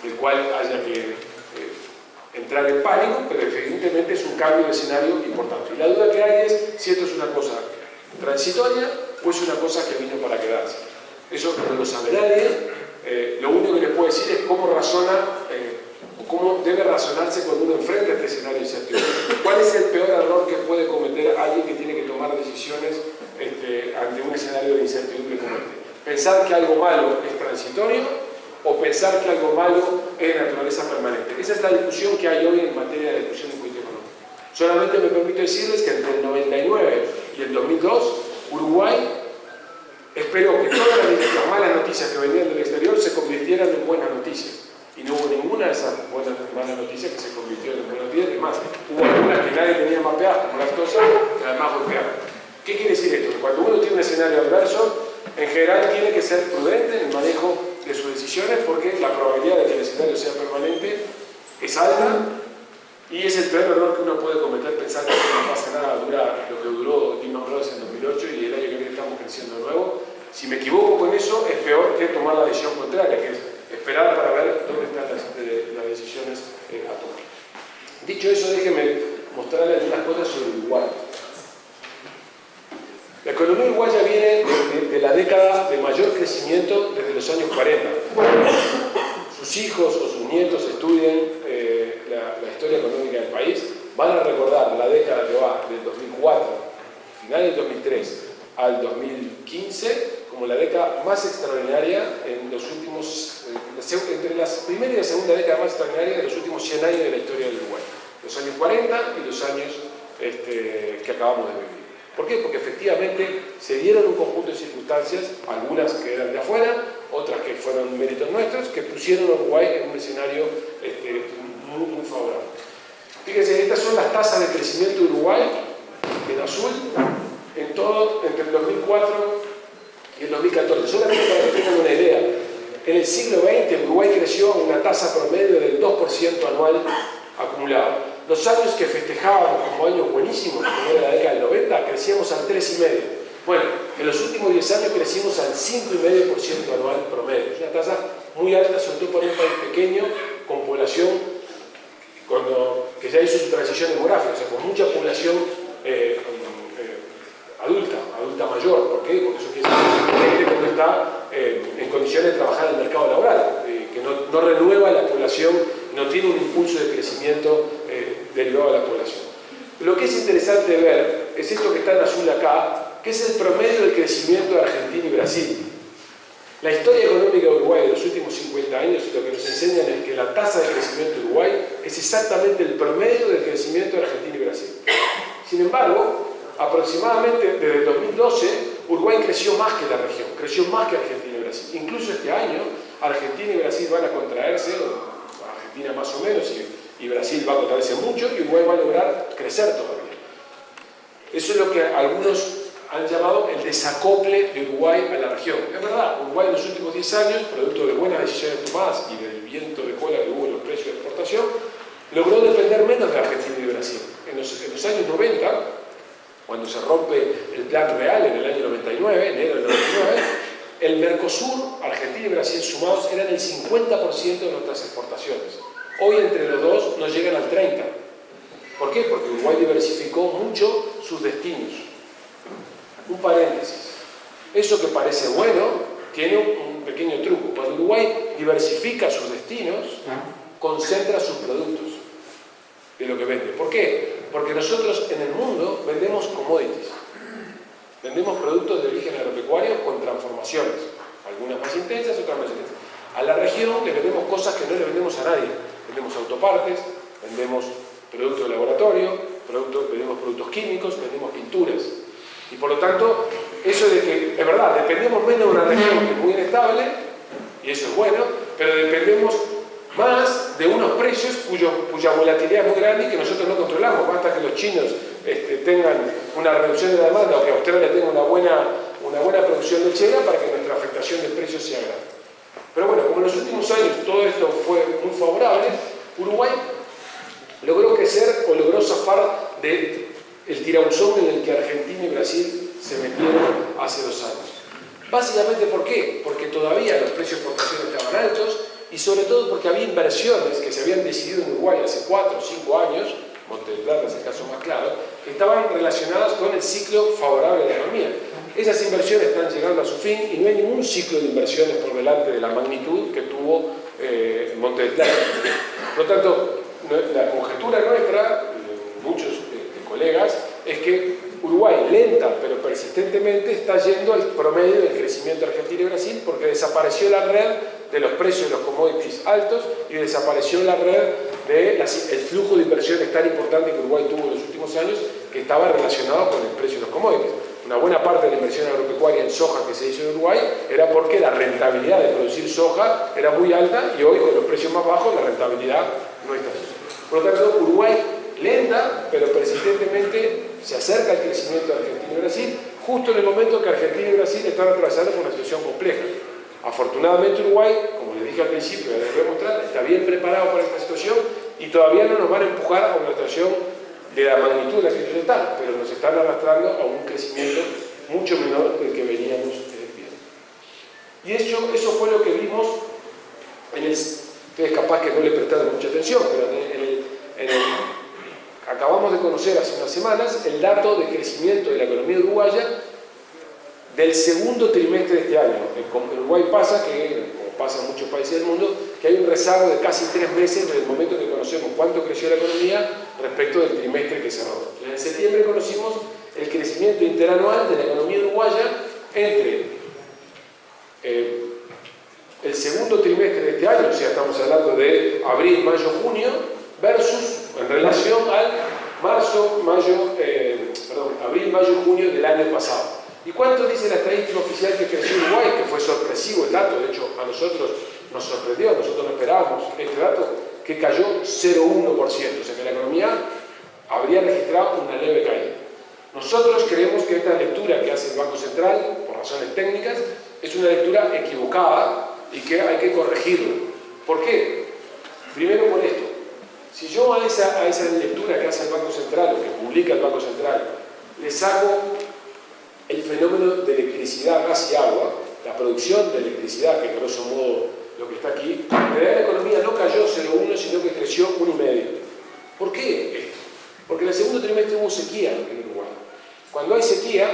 del cual haya que entrar en pánico, pero evidentemente es un cambio de escenario importante. Y la duda que hay es si esto es una cosa transitoria o es una cosa que vino para quedarse. Eso no lo sabe nadie. Lo único que les puedo decir es cómo razona o cómo debe razonarse cuando uno enfrenta este escenario de incertidumbre. ¿Cuál es el peor error que puede cometer alguien que tiene que tomar decisiones ante un escenario de incertidumbre como este? Pensar que algo malo es transitorio o pensar que algo malo es de naturaleza permanente. Esa es la discusión que hay hoy en materia de discusión de política económica. Solamente me permito decirles que entre el 99 y el 2002, Uruguay esperó que todas las malas noticias que venían del exterior se convirtieran en buenas noticias. Y no hubo ninguna de esas malas noticias que se convirtieron en buenas noticias. Además, hubo algunas que nadie tenía mapeadas, como las cosas, que además golpearon. ¿Qué quiere decir esto? Que cuando uno tiene un escenario adverso, en general tiene que ser prudente en el manejo de sus decisiones, porque la probabilidad de que el escenario sea permanente es alta, y es el peor error que uno puede cometer pensar que no pasa nada, dura lo que duró Lehman Brothers en 2008 y el año que viene estamos creciendo de nuevo. Si me equivoco con eso, es peor que tomar la decisión contraria, que es esperar para ver dónde están las decisiones a tomar. Dicho eso, déjenme mostrarles algunas cosas sobre Uruguay. La economía uruguaya viene de la década de mayor crecimiento desde los años 40. Sus hijos o sus nietos estudien la historia económica del país, van a recordar la década que va del 2004, final del 2003, al 2015, como la década más extraordinaria en los últimos, entre la primera y la segunda década más extraordinaria de los últimos 100 años de la historia del Uruguay. Los años 40 y los años que acabamos de vivir. ¿Por qué? Porque efectivamente se dieron un conjunto de circunstancias, algunas que eran de afuera, otras que fueron méritos nuestros, que pusieron a Uruguay en un escenario muy favorable. Fíjense, estas son las tasas de crecimiento de Uruguay, en azul, en todo, entre el 2004 y el 2014. Solamente para que tengan una idea, en el siglo XX Uruguay creció a una tasa promedio del 2% anual acumulado. Los años que festejábamos como años buenísimos, como era la década del 90, crecíamos al 3,5%. Bueno, en los últimos 10 años crecimos al 5,5% anual promedio. Es una tasa muy alta, sobre todo para un país pequeño, con población que ya hizo su transición demográfica, o sea, con mucha población adulta mayor. ¿Por qué? Porque eso quiere decir gente que no está en condiciones de trabajar en el mercado laboral, que no renueva la población, no tiene un impulso de crecimiento derivado de la población. Lo que es interesante ver es esto que está en azul acá, que es el promedio del crecimiento de Argentina y Brasil. La historia económica de Uruguay de los últimos 50 años lo que nos enseñan es que la tasa de crecimiento de Uruguay es exactamente el promedio del crecimiento de Argentina y Brasil. Sin embargo, aproximadamente desde el 2012 Uruguay creció más que la región, creció más que Argentina y Brasil. Incluso este año, Argentina y Brasil van a contraerse, Argentina más o menos, y Brasil va a contraerse mucho, y Uruguay va a lograr crecer todavía. Eso es lo que algunos han llamado el desacople de Uruguay a la región. Es verdad, Uruguay en los últimos 10 años, producto de buenas decisiones tomadas y del viento de cola que hubo en los precios de exportación, logró depender menos de Argentina y de Brasil. En los años 90, cuando se rompe el plan real en el año 99, enero del 99, el Mercosur, Argentina y Brasil sumados eran el 50% de nuestras exportaciones. Hoy entre los dos no llegan al 30%. ¿Por qué? Porque Uruguay diversificó mucho sus destinos. Un paréntesis. Eso que parece bueno tiene un pequeño truco. Cuando Uruguay diversifica sus destinos, concentra sus productos de lo que vende. ¿Por qué? Porque nosotros en el mundo vendemos commodities. Vendemos productos de origen agropecuario con transformaciones. Algunas más intensas, otras más intensas. A la región le vendemos cosas que no le vendemos a nadie. Vendemos autopartes, vendemos productos de laboratorio, vendemos productos químicos, vendemos pinturas. Y por lo tanto, eso de que, es verdad, dependemos menos de una región que es muy inestable, y eso es bueno, pero dependemos más de unos precios cuya volatilidad es muy grande y que nosotros no controlamos. Basta que los chinos tengan una reducción de la demanda o que Australia tenga una buena producción lechera para que nuestra afectación de precios sea grande. Pero bueno, como en los últimos años todo esto fue muy favorable, Uruguay logró crecer o logró zafar del tirabuzón en el que Argentina y Brasil se metieron hace 2 años. Básicamente, ¿por qué? Porque todavía los precios de exportación estaban altos y sobre todo porque había inversiones que se habían decidido en Uruguay hace 4 o 5 años, Monte del Plata es el caso más claro, que estaban relacionadas con el ciclo favorable de la economía. Esas inversiones están llegando a su fin y no hay ningún ciclo de inversiones por delante de la magnitud que tuvo Monte del Plata. Por lo tanto, la conjetura nuestra, de muchos colegas, es que Uruguay, lenta pero persistentemente, está yendo al promedio del crecimiento de Argentina y Brasil porque desapareció la red de los precios de los commodities altos y desapareció la red del flujo de inversiones tan importante que Uruguay tuvo en los últimos años, que estaba relacionado con el precio de los commodities. Una buena parte de la inversión agropecuaria en soja que se hizo en Uruguay era porque la rentabilidad de producir soja era muy alta y hoy con los precios más bajos la rentabilidad no está así. Por lo tanto, Uruguay, lenta pero persistentemente, se acerca al crecimiento de Argentina y Brasil, justo en el momento que Argentina y Brasil están atravesando por una situación compleja. Afortunadamente Uruguay, como les dije al principio, les voy a mostrar, está bien preparado para esta situación y todavía no nos van a empujar a una situación de la magnitud de la que está, pero nos están arrastrando a un crecimiento mucho menor del que veníamos viendo. Y eso fue lo que vimos ustedes capaz que no le prestaron mucha atención, pero acabamos de conocer hace unas semanas el dato de crecimiento de la economía uruguaya del segundo trimestre de este año. En Uruguay pasa que, como pasa en muchos países del mundo, que hay un rezago de casi 3 meses desde el momento que conocemos cuánto creció la economía respecto del trimestre que cerró. En septiembre conocimos el crecimiento interanual de la economía uruguaya entre el segundo trimestre de este año, o sea, estamos hablando de abril, mayo, junio, versus en relación al abril, mayo y junio del año pasado. ¿Y cuánto dice la estadística oficial que creció Uruguay? Que fue sorpresivo el dato, de hecho a nosotros nos sorprendió, nosotros no esperábamos este dato, que cayó 0,1%, o sea que la economía habría registrado una leve caída. Nosotros creemos que esta lectura que hace el Banco Central, por razones técnicas, es una lectura equivocada y que hay que corregirlo. ¿Por qué? Primero por esto. Si yo a esa lectura que hace el Banco Central o que publica el Banco Central le saco el fenómeno de electricidad, gas y agua, la producción de electricidad, que grosso modo lo que está aquí, en realidad la economía no cayó 0,1, sino que creció 1,5. ¿Por qué esto? Porque en el segundo trimestre hubo sequía en Uruguay. Cuando hay sequía,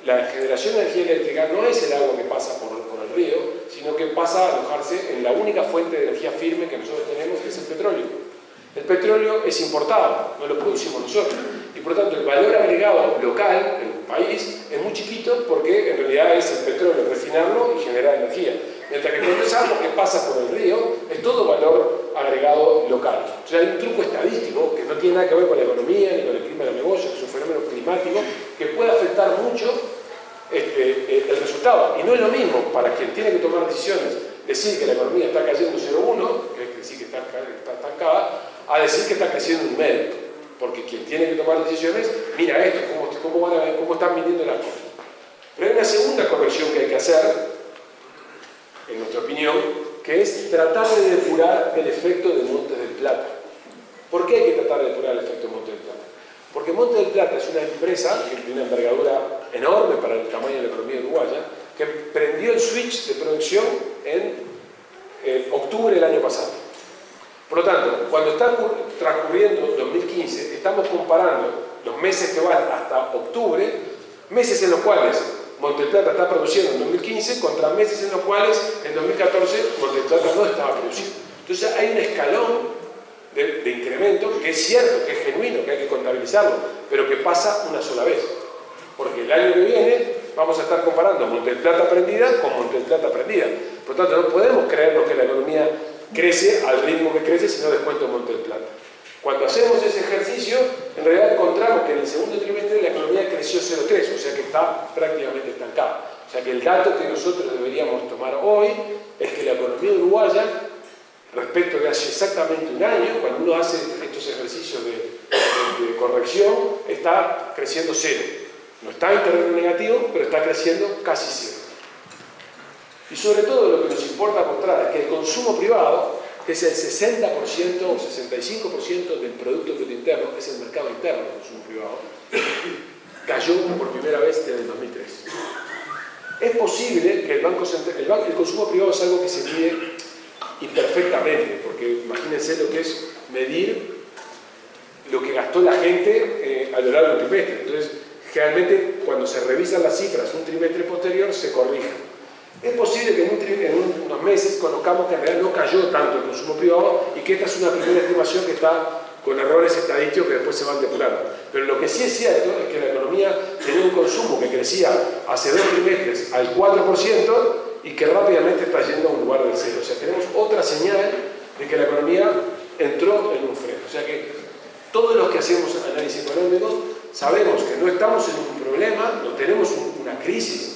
la generación de energía eléctrica no es el agua que pasa por el río, sino que pasa a alojarse en la única fuente de energía firme que nosotros tenemos, que es el petróleo. El petróleo es importado, no lo producimos nosotros. Y por lo tanto el valor agregado local en un país es muy chiquito porque en realidad es el petróleo, refinarlo y generar energía. Mientras que cuando es algo que pasa por el río, es todo valor agregado local. O sea, hay un truco estadístico que no tiene nada que ver con la economía ni con el clima de los negocios, que es un fenómeno climático que puede afectar mucho el resultado. Y no es lo mismo para quien tiene que tomar decisiones decir que la economía está cayendo 0,1, que es decir que está estancada, a decir que está creciendo 1,5. Porque quien tiene que tomar decisiones mira esto, cómo están viniendo las cosas. Pero hay una segunda corrección que hay que hacer, en nuestra opinión, que es tratar de depurar el efecto de Montes del Plata. ¿Por qué hay que tratar de depurar el efecto de Montes del Plata? Porque Montes del Plata es una empresa que tiene una envergadura enorme para el tamaño de la economía uruguaya, que prendió el switch de producción en octubre del año pasado. Por lo tanto, cuando está transcurriendo 2015, estamos comparando los meses que van hasta octubre, meses en los cuales Montes del Plata está produciendo en 2015 contra meses en los cuales en 2014 Montes del Plata no estaba produciendo. Entonces hay un escalón de incremento que es cierto, que es genuino, que hay que contabilizarlo, pero que pasa una sola vez. Porque el año que viene vamos a estar comparando Montes del Plata prendida con Montes del Plata prendida. Por lo tanto, no podemos creernos que la economía crece al ritmo que crece si no descuento Montes del Plata. Cuando hacemos ese ejercicio, en realidad encontramos que en el segundo trimestre la economía creció 0,3, o sea que está prácticamente estancada. O sea que el dato que nosotros deberíamos tomar hoy es que la economía uruguaya, respecto de hace exactamente un año, cuando uno hace estos ejercicios de corrección, está creciendo 0. No está en terreno negativo, pero está creciendo casi 0. Y sobre todo lo que nos importa mostrar es que el consumo privado, que es el 60% o 65% del Producto Bruto Interno, es el mercado interno del consumo privado, cayó por primera vez desde el 2003. Es posible que el consumo privado es algo que se mide imperfectamente, porque imagínense lo que es medir lo que gastó la gente a lo largo del trimestre. Entonces, generalmente cuando se revisan las cifras un trimestre posterior se corrigen. Es posible que en unos meses conozcamos que en realidad no cayó tanto el consumo privado y que esta es una primera estimación que está con errores estadísticos que después se van depurando. Pero lo que sí es cierto es que la economía tenía un consumo que crecía hace 2 trimestres al 4% y que rápidamente está yendo a un lugar del 0. O sea, tenemos otra señal de que la economía entró en un freno. O sea que todos los que hacemos análisis económico sabemos que no estamos en un problema, no tenemos una crisis.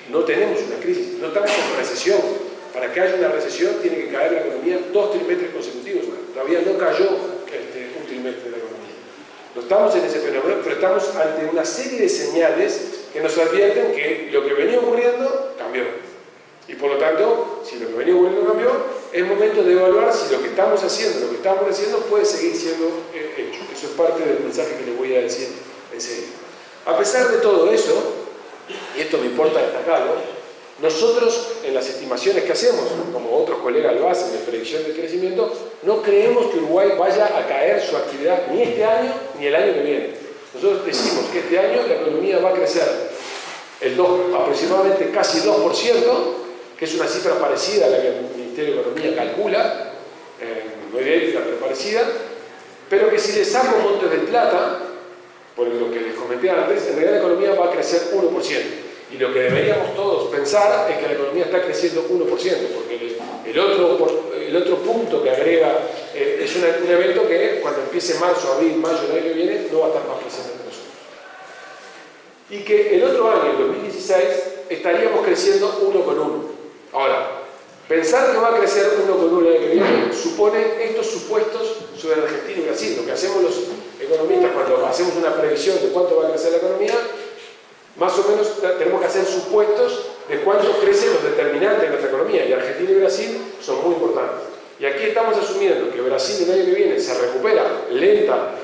No tenemos una crisis, no estamos en recesión. Para que haya una recesión tiene que caer la economía 2 trimestres consecutivos. Todavía no cayó un trimestre de la economía. No estamos en ese fenómeno, pero estamos ante una serie de señales que nos advierten que lo que venía ocurriendo cambió. Y por lo tanto, si lo que venía ocurriendo cambió, es momento de evaluar si lo que estamos haciendo puede seguir siendo hecho. Eso es parte del mensaje que les voy a decir enseguida. A pesar de todo eso, y esto me importa destacarlo, nosotros en las estimaciones que hacemos, como otros colegas lo hacen de predicción del crecimiento, no creemos que Uruguay vaya a caer su actividad ni este año ni el año que viene. Nosotros decimos que este año la economía va a crecer aproximadamente casi 2%, que es una cifra parecida a la que el Ministerio de Economía calcula, no idéntica pero parecida, pero que si le saco Montes del Plata, por lo que les comenté antes, en realidad la economía va a crecer 1%. Y lo que deberíamos todos pensar es que la economía está creciendo 1%, porque el otro punto que agrega es un evento que cuando empiece marzo, abril, mayo del año que viene, no va a estar más presente entre nosotros. Y que el otro año, el 2016, estaríamos creciendo 1,1. Ahora, pensar que va a crecer 1,1 el año que viene supone estos supuestos sobre Argentina y Brasil. Lo que hacemos los economistas cuando hacemos una previsión de cuánto va a crecer la economía, más o menos tenemos que hacer supuestos de cuánto crecen los determinantes de nuestra economía, y Argentina y Brasil son muy importantes. Y aquí estamos asumiendo que Brasil el año que viene se recupera, lenta,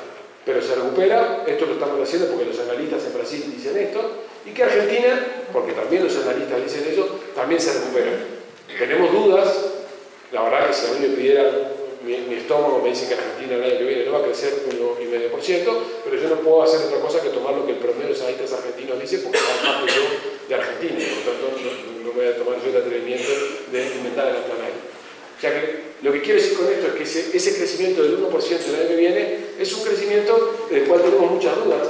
pero se recupera. Esto lo estamos haciendo porque los analistas en Brasil dicen esto, y que Argentina, porque también los analistas dicen eso, también se recupera. Tenemos dudas, la verdad que si a mí me pidiera mi estómago me dice que Argentina el año que viene no va a crecer 1,5%, pero yo no puedo hacer otra cosa que tomar lo que el promedio de los analistas argentinos dice, porque saben más que yo de Argentina, por lo tanto no voy a tomar yo el atrevimiento de inventar el planario. O sea que lo que quiero decir con esto es que ese crecimiento del 1% el año que viene es un crecimiento del cual tenemos muchas dudas,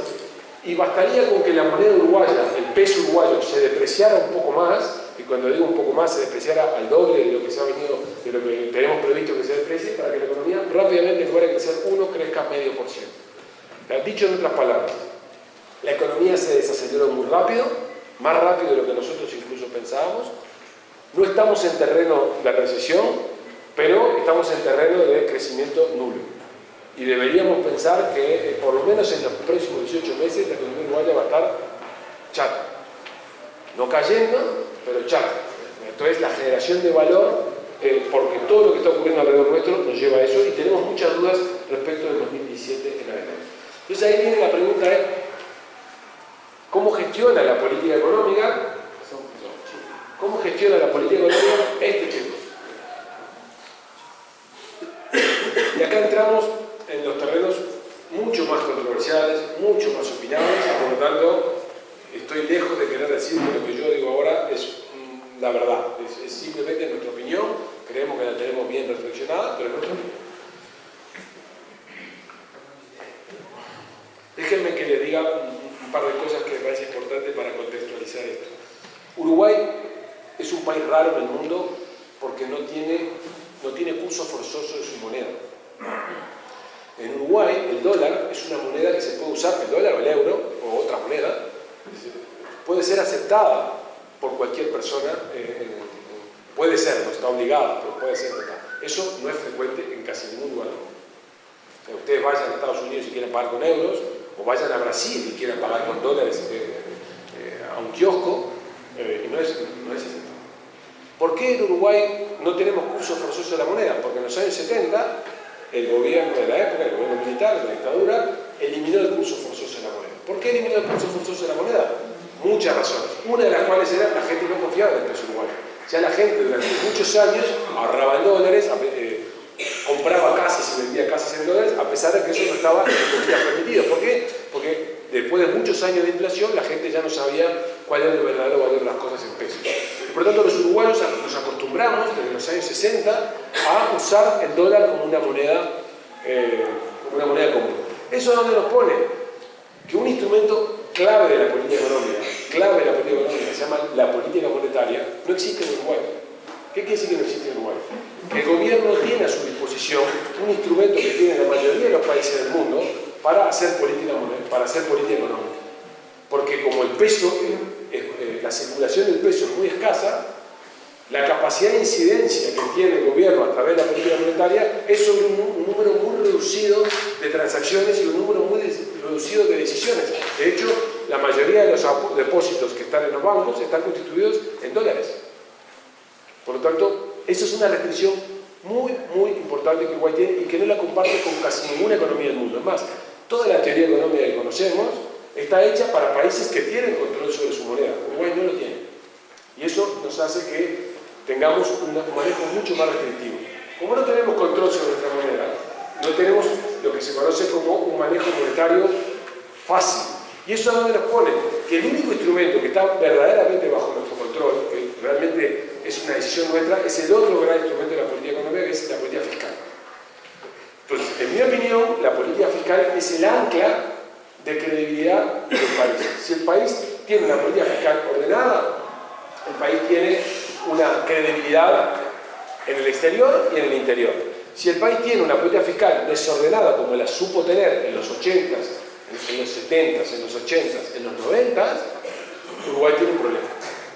y bastaría con que la moneda uruguaya, el peso uruguayo, se depreciara un poco más, y cuando digo un poco más, se depreciara al doble de lo que se ha venido, de lo que tenemos previsto que se desprecie, para que la economía rápidamente, en lugar de crecer 1, crezca 0,5%. Dicho en otras palabras, la economía se desaceleró muy rápido, más rápido de lo que nosotros incluso pensábamos. No estamos en terreno de recesión, pero estamos en terreno de crecimiento nulo. Y deberíamos pensar que por lo menos en los próximos 18 meses la economía uruguaya va a estar chata. No cayendo, pero chata. Entonces la generación de valor, porque todo lo que está ocurriendo alrededor nuestro nos lleva a eso y tenemos muchas dudas respecto del 2017 en adelante. Entonces ahí viene la pregunta ¿cómo gestiona la política económica? ¿Cómo gestiona la política económica este tema? Y acá entramos en los terrenos mucho más controversiales, mucho más opinables, por lo tanto estoy lejos de querer decir que lo que yo digo ahora es la verdad, es simplemente nuestra opinión, creemos que la tenemos bien reflexionada, pero es nuestra opinión. Déjenme que les diga un par de cosas que me parece importante para contextualizar esto. Uruguay es un país raro en el mundo porque no tiene curso forzoso de su moneda. En Uruguay el dólar es una moneda que se puede usar, el dólar o el euro o otra moneda, puede ser aceptada por cualquier persona, puede ser, no está obligada, pero puede ser aceptada. Eso no es frecuente en casi ningún lugar del mundo. Ustedes vayan a Estados Unidos y quieren pagar con euros, o vayan a Brasil y quieran pagar con dólares a un kiosco, y no es aceptado. ¿Por qué en Uruguay no tenemos curso forzoso de la moneda? Porque en los años 70 el gobierno de la época, el gobierno militar, la dictadura, eliminó el curso forzoso de la moneda. ¿Por qué eliminó el curso forzoso de la moneda? Muchas razones. Una de las cuales era la gente no confiaba en el peso uruguayo. Ya la gente durante muchos años ahorraba en dólares, compraba casas y vendía casas en dólares, a pesar de que eso no estaba permitido. ¿Por qué? Porque después de muchos años de inflación, la gente ya no sabía cuál era el verdadero valor de las cosas en pesos. Por lo tanto, los uruguayos nos acostumbramos desde los años 60 a usar el dólar como una moneda común. ¿Eso dónde nos pone? Que un instrumento clave de la política económica, se llama la política monetaria, no existe en Uruguay. ¿Qué quiere decir que no existe en Uruguay? Que el gobierno tiene a su disposición un instrumento que tiene la mayoría de los países del mundo para hacer política económica. Porque como el peso, la circulación del peso es muy escasa, la capacidad de incidencia que tiene el gobierno a través de la política monetaria es sobre un número muy reducido de transacciones y un número muy reducido de decisiones. De hecho, la mayoría de los depósitos que están en los bancos están constituidos en dólares. Por lo tanto, eso es una restricción muy, muy importante que Uruguay tiene y que no la comparte con casi ninguna economía del mundo. Es más, toda la teoría económica que conocemos está hecha para países que tienen control sobre su moneda. Uruguay no lo tiene. Y eso nos hace que tengamos un manejo mucho más restrictivo. Como no tenemos control sobre nuestra moneda, no tenemos lo que se conoce como un manejo monetario fácil. ¿Y eso a dónde nos pone? Que el único instrumento que está verdaderamente bajo nuestro control, que realmente es una decisión nuestra, es el otro gran instrumento de la política económica, que es la política fiscal. Entonces, en mi opinión, la política fiscal es el ancla de credibilidad del país. Si el país tiene una política fiscal ordenada, el país tiene una credibilidad en el exterior y en el interior. Si el país tiene una política fiscal desordenada como la supo tener en los 80s, en los 70s, en los 80s, en los 90s, Uruguay tiene un problema.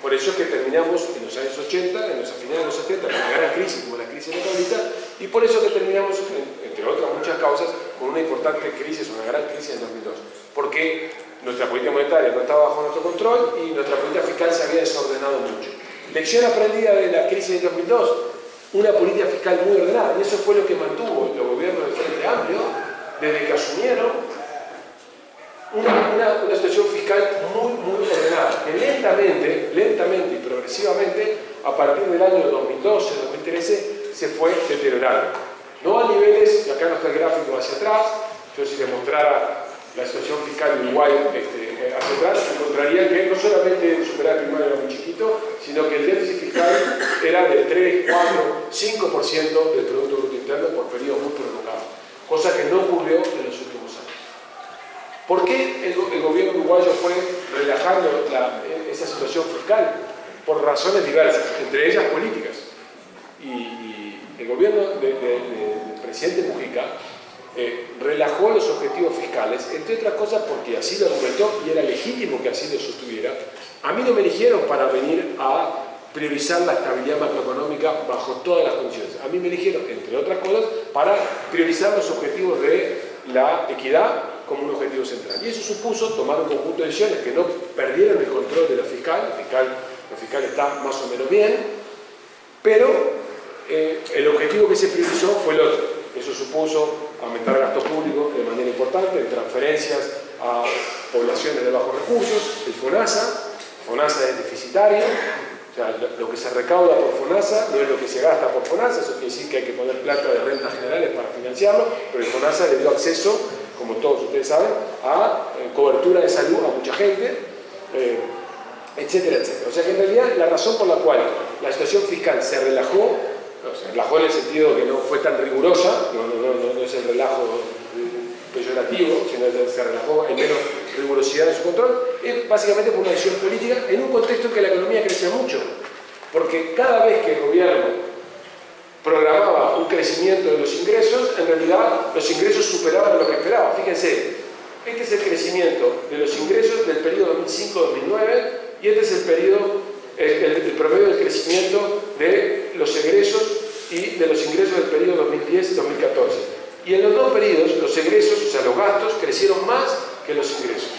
Por eso es que terminamos en los años 80, a finales de los 70, con una gran crisis como la crisis económica, y por eso que terminamos, entre otras muchas causas, con una importante crisis, una gran crisis en 2002. Porque nuestra política monetaria no estaba bajo nuestro control y nuestra política fiscal se había desordenado mucho. Lección aprendida de la crisis de 2002, una política fiscal muy ordenada, y eso fue lo que mantuvo los gobiernos del Frente Amplio desde que asumieron una situación fiscal muy, muy ordenada, que lentamente y progresivamente, a partir del año 2012-2013, se fue deteriorando. No a niveles, y acá no está el gráfico hacia atrás, yo si les mostrara la situación fiscal de Uruguay hacia atrás, encontraría que no solamente el superávit primario era muy chiquito, sino que el déficit fiscal era del 3, 4, 5% del Producto Bruto Interno por periodos muy prolongados, cosa que no ocurrió en los últimos años. ¿Por qué el gobierno uruguayo fue relajando esa situación fiscal? Por razones diversas, entre ellas políticas. Y el gobierno del presidente Mujica relajó los objetivos fiscales, entre otras cosas porque así lo argumentó y era legítimo que así lo sostuviera. A mí no me eligieron para venir a priorizar la estabilidad macroeconómica bajo todas las condiciones. A mí me eligieron, entre otras cosas, para priorizar los objetivos de la equidad como un objetivo central. Y eso supuso tomar un conjunto de decisiones que no perdieron el control de lo fiscal está más o menos bien, pero el objetivo que se priorizó fue el otro. Eso supuso aumentar el gasto público de manera importante, en transferencias a poblaciones de bajos recursos, el FONASA es deficitario, o sea, lo que se recauda por FONASA no es lo que se gasta por FONASA, eso quiere decir que hay que poner plata de rentas generales para financiarlo, pero el FONASA le dio acceso, como todos ustedes saben, a cobertura de salud a mucha gente, etcétera, etcétera. O sea que en realidad la razón por la cual la situación fiscal se relajó en el sentido que no fue tan rigurosa, no es el relajo peyorativo, sino que se relajó en menos rigurosidad de su control, es básicamente por una decisión política en un contexto en que la economía crecía mucho. Porque cada vez que el gobierno programaba un crecimiento de los ingresos, en realidad los ingresos superaban lo que esperaba. Fíjense, este es el crecimiento de los ingresos del periodo 2005-2009 y este es el promedio del crecimiento de los egresos y de los ingresos del periodo 2010-2014. Y en los dos periodos, los egresos, o sea, los gastos, crecieron más que los ingresos.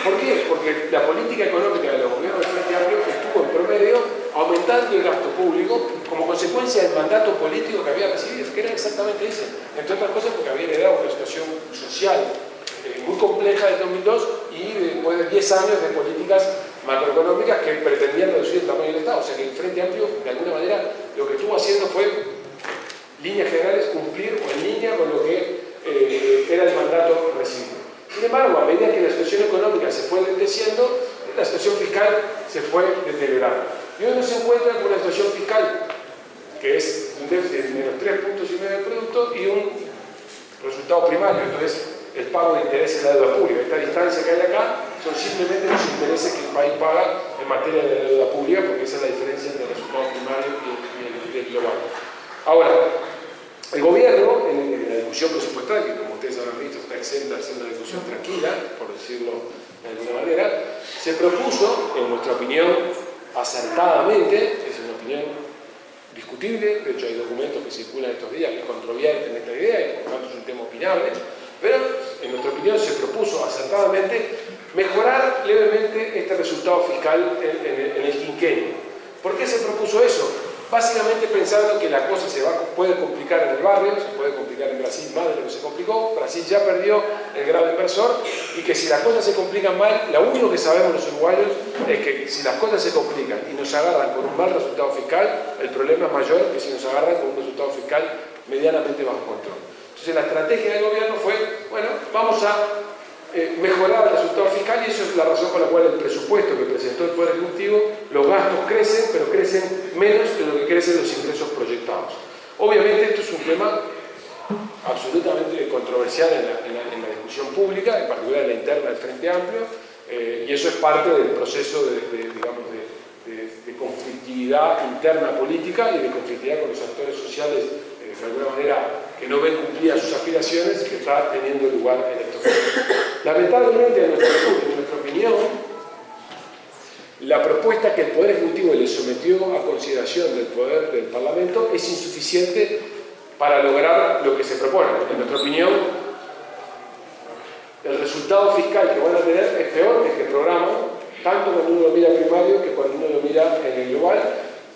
¿Por qué? Porque la política económica de los gobiernos del Frente Amplio estuvo en promedio aumentando el gasto público como consecuencia del mandato político que había recibido, que era exactamente ese. Entre otras cosas porque había heredado una situación social muy compleja del 2002 y después de 10 años de políticas macroeconómicas que pretendían reducir el tamaño del Estado. O sea que el Frente Amplio, de alguna manera, lo que estuvo haciendo fue, líneas generales, cumplir o en línea con lo que era el mandato recibido. Sin embargo, a medida que la situación económica se fue lenteciendo, la situación fiscal se fue deteriorando. Y hoy uno se encuentra con una situación fiscal que es un déficit de menos 3,5 puntos del producto y un resultado primario, entonces el pago de intereses de la deuda pública. Esta distancia que hay acá son simplemente los intereses que el país paga en materia de deuda pública, porque esa es la diferencia entre el resultado primario y el global. Ahora, el gobierno, en la discusión presupuestaria, que como ustedes habrán visto está exenta de ser una discusión tranquila, por decirlo de alguna manera, se propuso, en nuestra opinión, acertadamente, es una opinión discutible, de hecho hay documentos que circulan estos días que controvierten esta idea y por lo tanto es un tema opinable, pero en nuestra opinión se propuso acertadamente mejorar levemente este resultado fiscal en el quinquenio. ¿Por qué se propuso eso? Básicamente pensando que la cosa puede complicar en el barrio, se puede complicar en Brasil más de lo que se complicó. Brasil ya perdió el grado inversor y que si las cosas se complican mal, lo único que sabemos los uruguayos es que si las cosas se complican y nos agarran con un mal resultado fiscal, el problema es mayor que si nos agarran con un resultado fiscal medianamente bajo control. Entonces la estrategia del gobierno fue, bueno, vamos a mejorar el resultado fiscal y eso es la razón por la cual el presupuesto que presentó el Poder Ejecutivo, los gastos crecen, pero crecen menos de lo que crecen los ingresos proyectados. Obviamente esto es un tema absolutamente controversial en la discusión pública, en particular en la interna del Frente Amplio, y eso es parte del proceso de conflictividad interna política y de conflictividad con los actores sociales de alguna manera que no ven cumplidas sus aspiraciones, que está teniendo lugar en estos momentos. Lamentablemente, en nuestra opinión, la propuesta que el Poder Ejecutivo le sometió a consideración del Parlamento es insuficiente para lograr lo que se propone. En nuestra opinión, el resultado fiscal que van a tener es peor que el programa, tanto cuando uno lo mira primario que cuando uno lo mira en el global.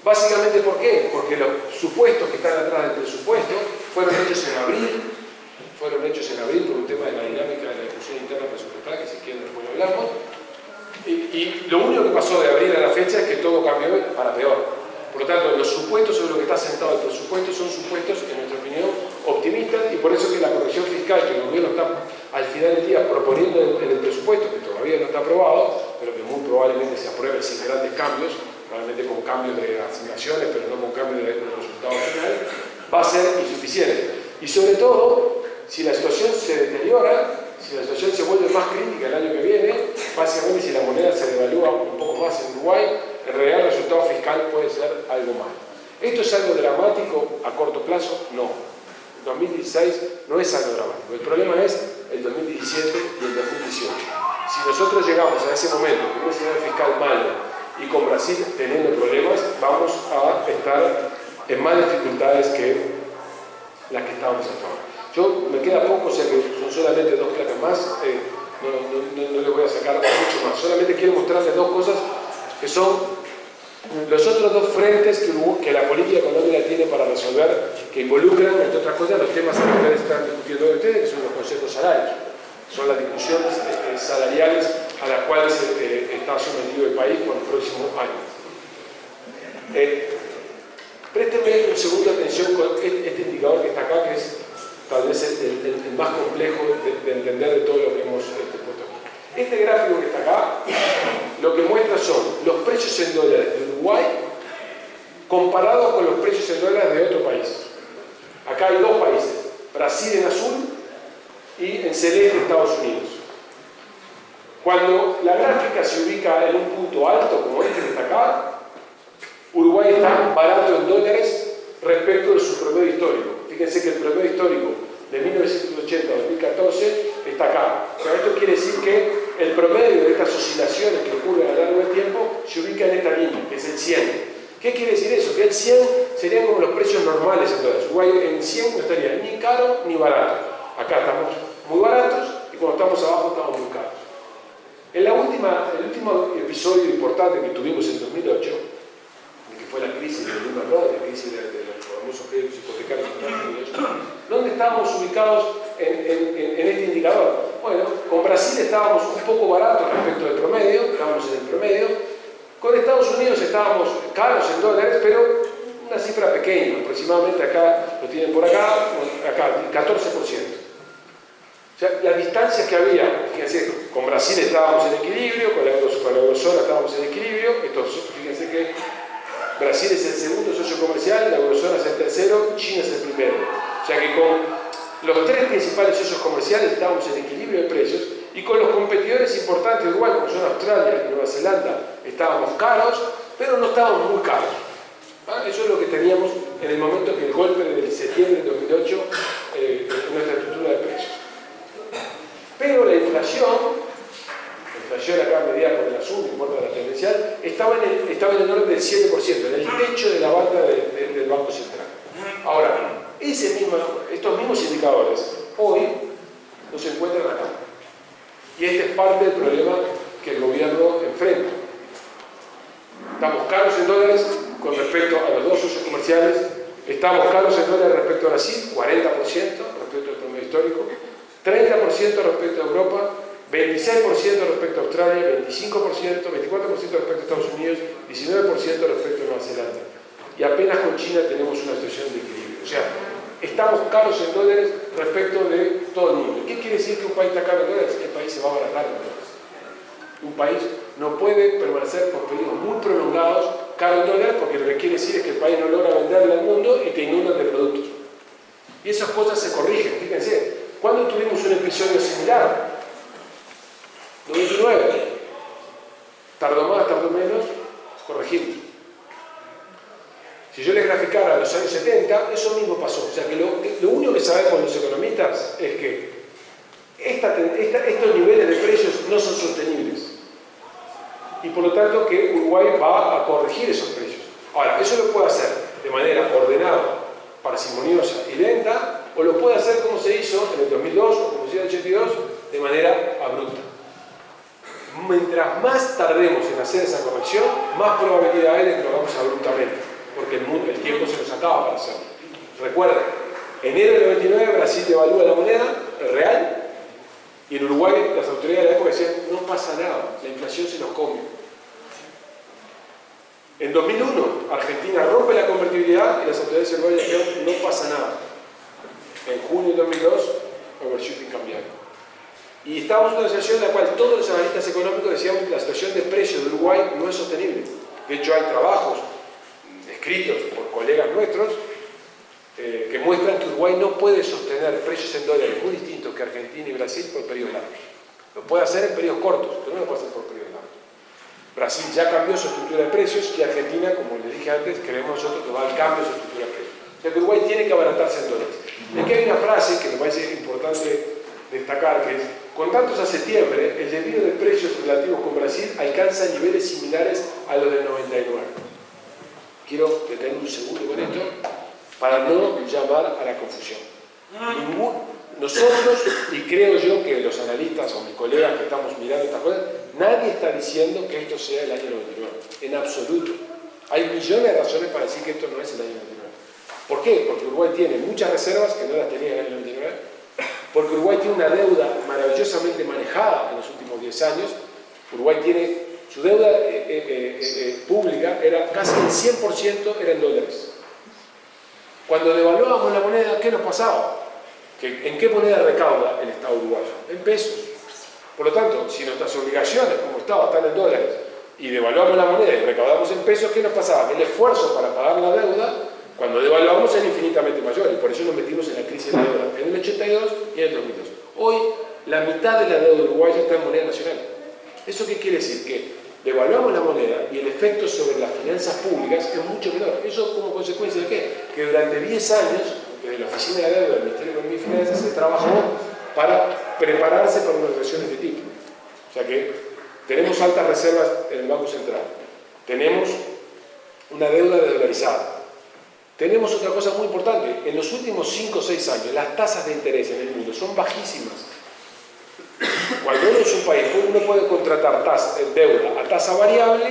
Básicamente, ¿por qué? Porque los supuestos que están atrás del presupuesto fueron hechos en abril por un tema de la dinámica de la discusión interna presupuestaria, que si quieren después lo hablamos, y lo único que pasó de abril a la fecha es que todo cambió para peor. Por lo tanto, los supuestos sobre lo que está sentado el presupuesto son supuestos, en nuestra opinión, optimistas, y por eso que la corrección fiscal que el gobierno está al final del día proponiendo en el presupuesto, que todavía no está aprobado, pero que muy probablemente se apruebe sin grandes cambios, probablemente con cambios de asignaciones, pero no con cambios de resultado final, va a ser insuficiente. Y sobre todo, si la situación se deteriora, si la situación se vuelve más crítica el año que viene, básicamente si la moneda se devalúa un poco más en Uruguay, en realidad el resultado fiscal puede ser algo malo. ¿Esto es algo dramático a corto plazo? No. 2016 no es algo dramático. El problema es el 2017 y el 2018. Si nosotros llegamos a ese momento con un escenario fiscal malo y con Brasil teniendo problemas, vamos a estar en más dificultades que las que estábamos hasta ahora. Me queda poco, o sea que son solamente 2 placas más, no le voy a sacar mucho más. Solamente quiero mostrarles 2 cosas que son los otros 2 frentes que la política económica tiene para resolver, que involucran, entre otras cosas, los temas que ustedes están discutiendo hoy ustedes, que son los consejos salarios. Son las discusiones salariales a las cuales está sometido el país por los próximos años. Préstenme un segundo atención con este indicador que está acá, que es tal vez el más complejo de entender de todo lo que hemos puesto aquí. Este gráfico que está acá, lo que muestra son los precios en dólares de Uruguay comparados con los precios en dólares de otro país. Acá hay 2 países, Brasil en azul y en celeste Estados Unidos. Cuando la gráfica se ubica en un punto alto, como este que está acá, Uruguay está barato en dólares respecto de su promedio histórico. Fíjense que el promedio histórico de 1980 a 2014 está acá. Pero esto quiere decir que el promedio de estas oscilaciones que ocurren a lo largo del tiempo se ubica en esta línea, que es el 100. ¿Qué quiere decir eso? Que el 100 serían como los precios normales en dólares. Uruguay en 100 no estaría ni caro ni barato. Acá estamos muy baratos y cuando estamos abajo estamos muy caros. El último episodio importante que tuvimos en 2008, que fue la crisis de Lehman Brothers, la crisis de los famosos créditos hipotecarios en Estados Unidos, ¿dónde estábamos ubicados en este indicador? Bueno, con Brasil estábamos un poco baratos respecto del promedio, estábamos en el promedio. Con Estados Unidos estábamos caros en dólares, pero una cifra pequeña, aproximadamente acá, lo tienen por acá, 14%. O sea, las distancias que había, fíjense, con Brasil estábamos en equilibrio, con la eurozona estábamos en equilibrio, fíjense que Brasil es el segundo socio comercial, la eurozona es el tercero, China es el primero. O sea que con los 3 principales socios comerciales estábamos en equilibrio de precios y con los competidores importantes de Uruguay, como son Australia y Nueva Zelanda, estábamos caros, pero no estábamos muy caros. Eso es lo que teníamos en el momento que el golpe del septiembre de 2008 en nuestra estructura de precios. Pero la inflación acá medida por el azul, no importa la tendencial, estaba en el orden del 7%, en el techo de la banda del Banco Central. Ahora, estos mismos indicadores hoy no se encuentran acá. Y este es parte del problema que el gobierno enfrenta. Estamos caros en dólares con respecto a los 2 socios comerciales, estamos caros en dólares respecto a Brasil, 40% respecto al promedio histórico, 30% respecto a Europa, 26% respecto a Australia, 25%, 24% respecto a Estados Unidos, 19% respecto a Nueva Zelanda. Y apenas con China tenemos una situación de equilibrio. O sea, estamos caros en dólares respecto de todo el mundo. ¿Qué quiere decir que un país está caro en dólares? El país se va a abaratar en dólares. Un país no puede permanecer por periodos muy prolongados caro en dólares porque lo que quiere decir es que el país no logra venderle al mundo y te inundan de productos. Y esas cosas se corrigen. Fíjense, ¿cuándo tuvimos un episodio similar? 2009. Tardó más, tardó menos, corregimos. Si yo les graficara los años 70, eso mismo pasó. O sea que lo único que sabemos los economistas es que estos niveles de precios no son sostenibles. Y por lo tanto que Uruguay va a corregir esos precios. Ahora, eso lo puede hacer de manera ordenada, parsimoniosa y lenta, o lo puede hacer como se hizo en el 2002 o como se hizo en el 82, de manera abrupta. Mientras más tardemos en hacer esa corrección, más probabilidad hay de que lo hagamos abruptamente, porque el tiempo se nos acaba para hacerlo. Recuerden, enero del 99 Brasil devalúa la moneda, el real, y en Uruguay las autoridades de la época decían, no pasa nada, la inflación se nos come. En 2001, Argentina rompe la convertibilidad y las autoridades uruguayas dijeron, no pasa nada. En junio de 2002, overshooting cambiaron. Y estábamos en una situación en la cual todos los analistas económicos decían que la situación de precios de Uruguay no es sostenible. De hecho, hay trabajos escritos por colegas nuestros que muestran que Uruguay no puede sostener precios en dólares muy distintos que Argentina y Brasil por periodos largos. Lo puede hacer en periodos cortos, pero no lo puede hacer por periodos largos. Brasil ya cambió su estructura de precios y Argentina, como les dije antes, creemos nosotros que va al cambio de su estructura de precios. O sea que Uruguay tiene que abaratarse en dólares. Es que hay una frase que me parece importante destacar, que es: con datos a septiembre, el desvío de precios relativos con Brasil alcanza niveles similares a los del 99. Quiero detener un segundo con esto para no llamar a la confusión. Nosotros, y creo yo que los analistas o mis colegas que estamos mirando estas cosas, nadie está diciendo que esto sea el año 99, en absoluto. Hay millones de razones para decir que esto no es el año 99. ¿Por qué? Porque Uruguay tiene muchas reservas que no las tenía en el año 99, porque Uruguay tiene una deuda maravillosamente manejada en los últimos 10 años. Uruguay tiene, su deuda pública era casi el 100% era en dólares. Cuando devaluábamos la moneda, ¿qué nos pasaba? ¿En qué moneda recauda el Estado uruguayo? En pesos. Por lo tanto, si nuestras obligaciones como Estado están en dólares y devaluamos la moneda y recaudamos en pesos, ¿qué nos pasaba? El esfuerzo para pagar la deuda, cuando devaluamos, era infinitamente mayor, y por eso nos metimos en la crisis de la deuda en el 82 y en el 2002. Hoy, la mitad de la deuda uruguaya está en moneda nacional. ¿Eso qué quiere decir? Que devaluamos la moneda y el efecto sobre las finanzas públicas es mucho menor. ¿Eso como consecuencia de qué? Que durante 10 años, desde la Oficina de la Deuda del Ministerio de Economía y Finanzas, se trabajó para prepararse para una recesión de este tipo. O sea que tenemos altas reservas en el Banco Central, tenemos una deuda desdolarizada, tenemos otra cosa muy importante: en los últimos 5 o 6 años las tasas de interés en el mundo son bajísimas. Cuando uno es un país, uno puede contratar deuda a tasa variable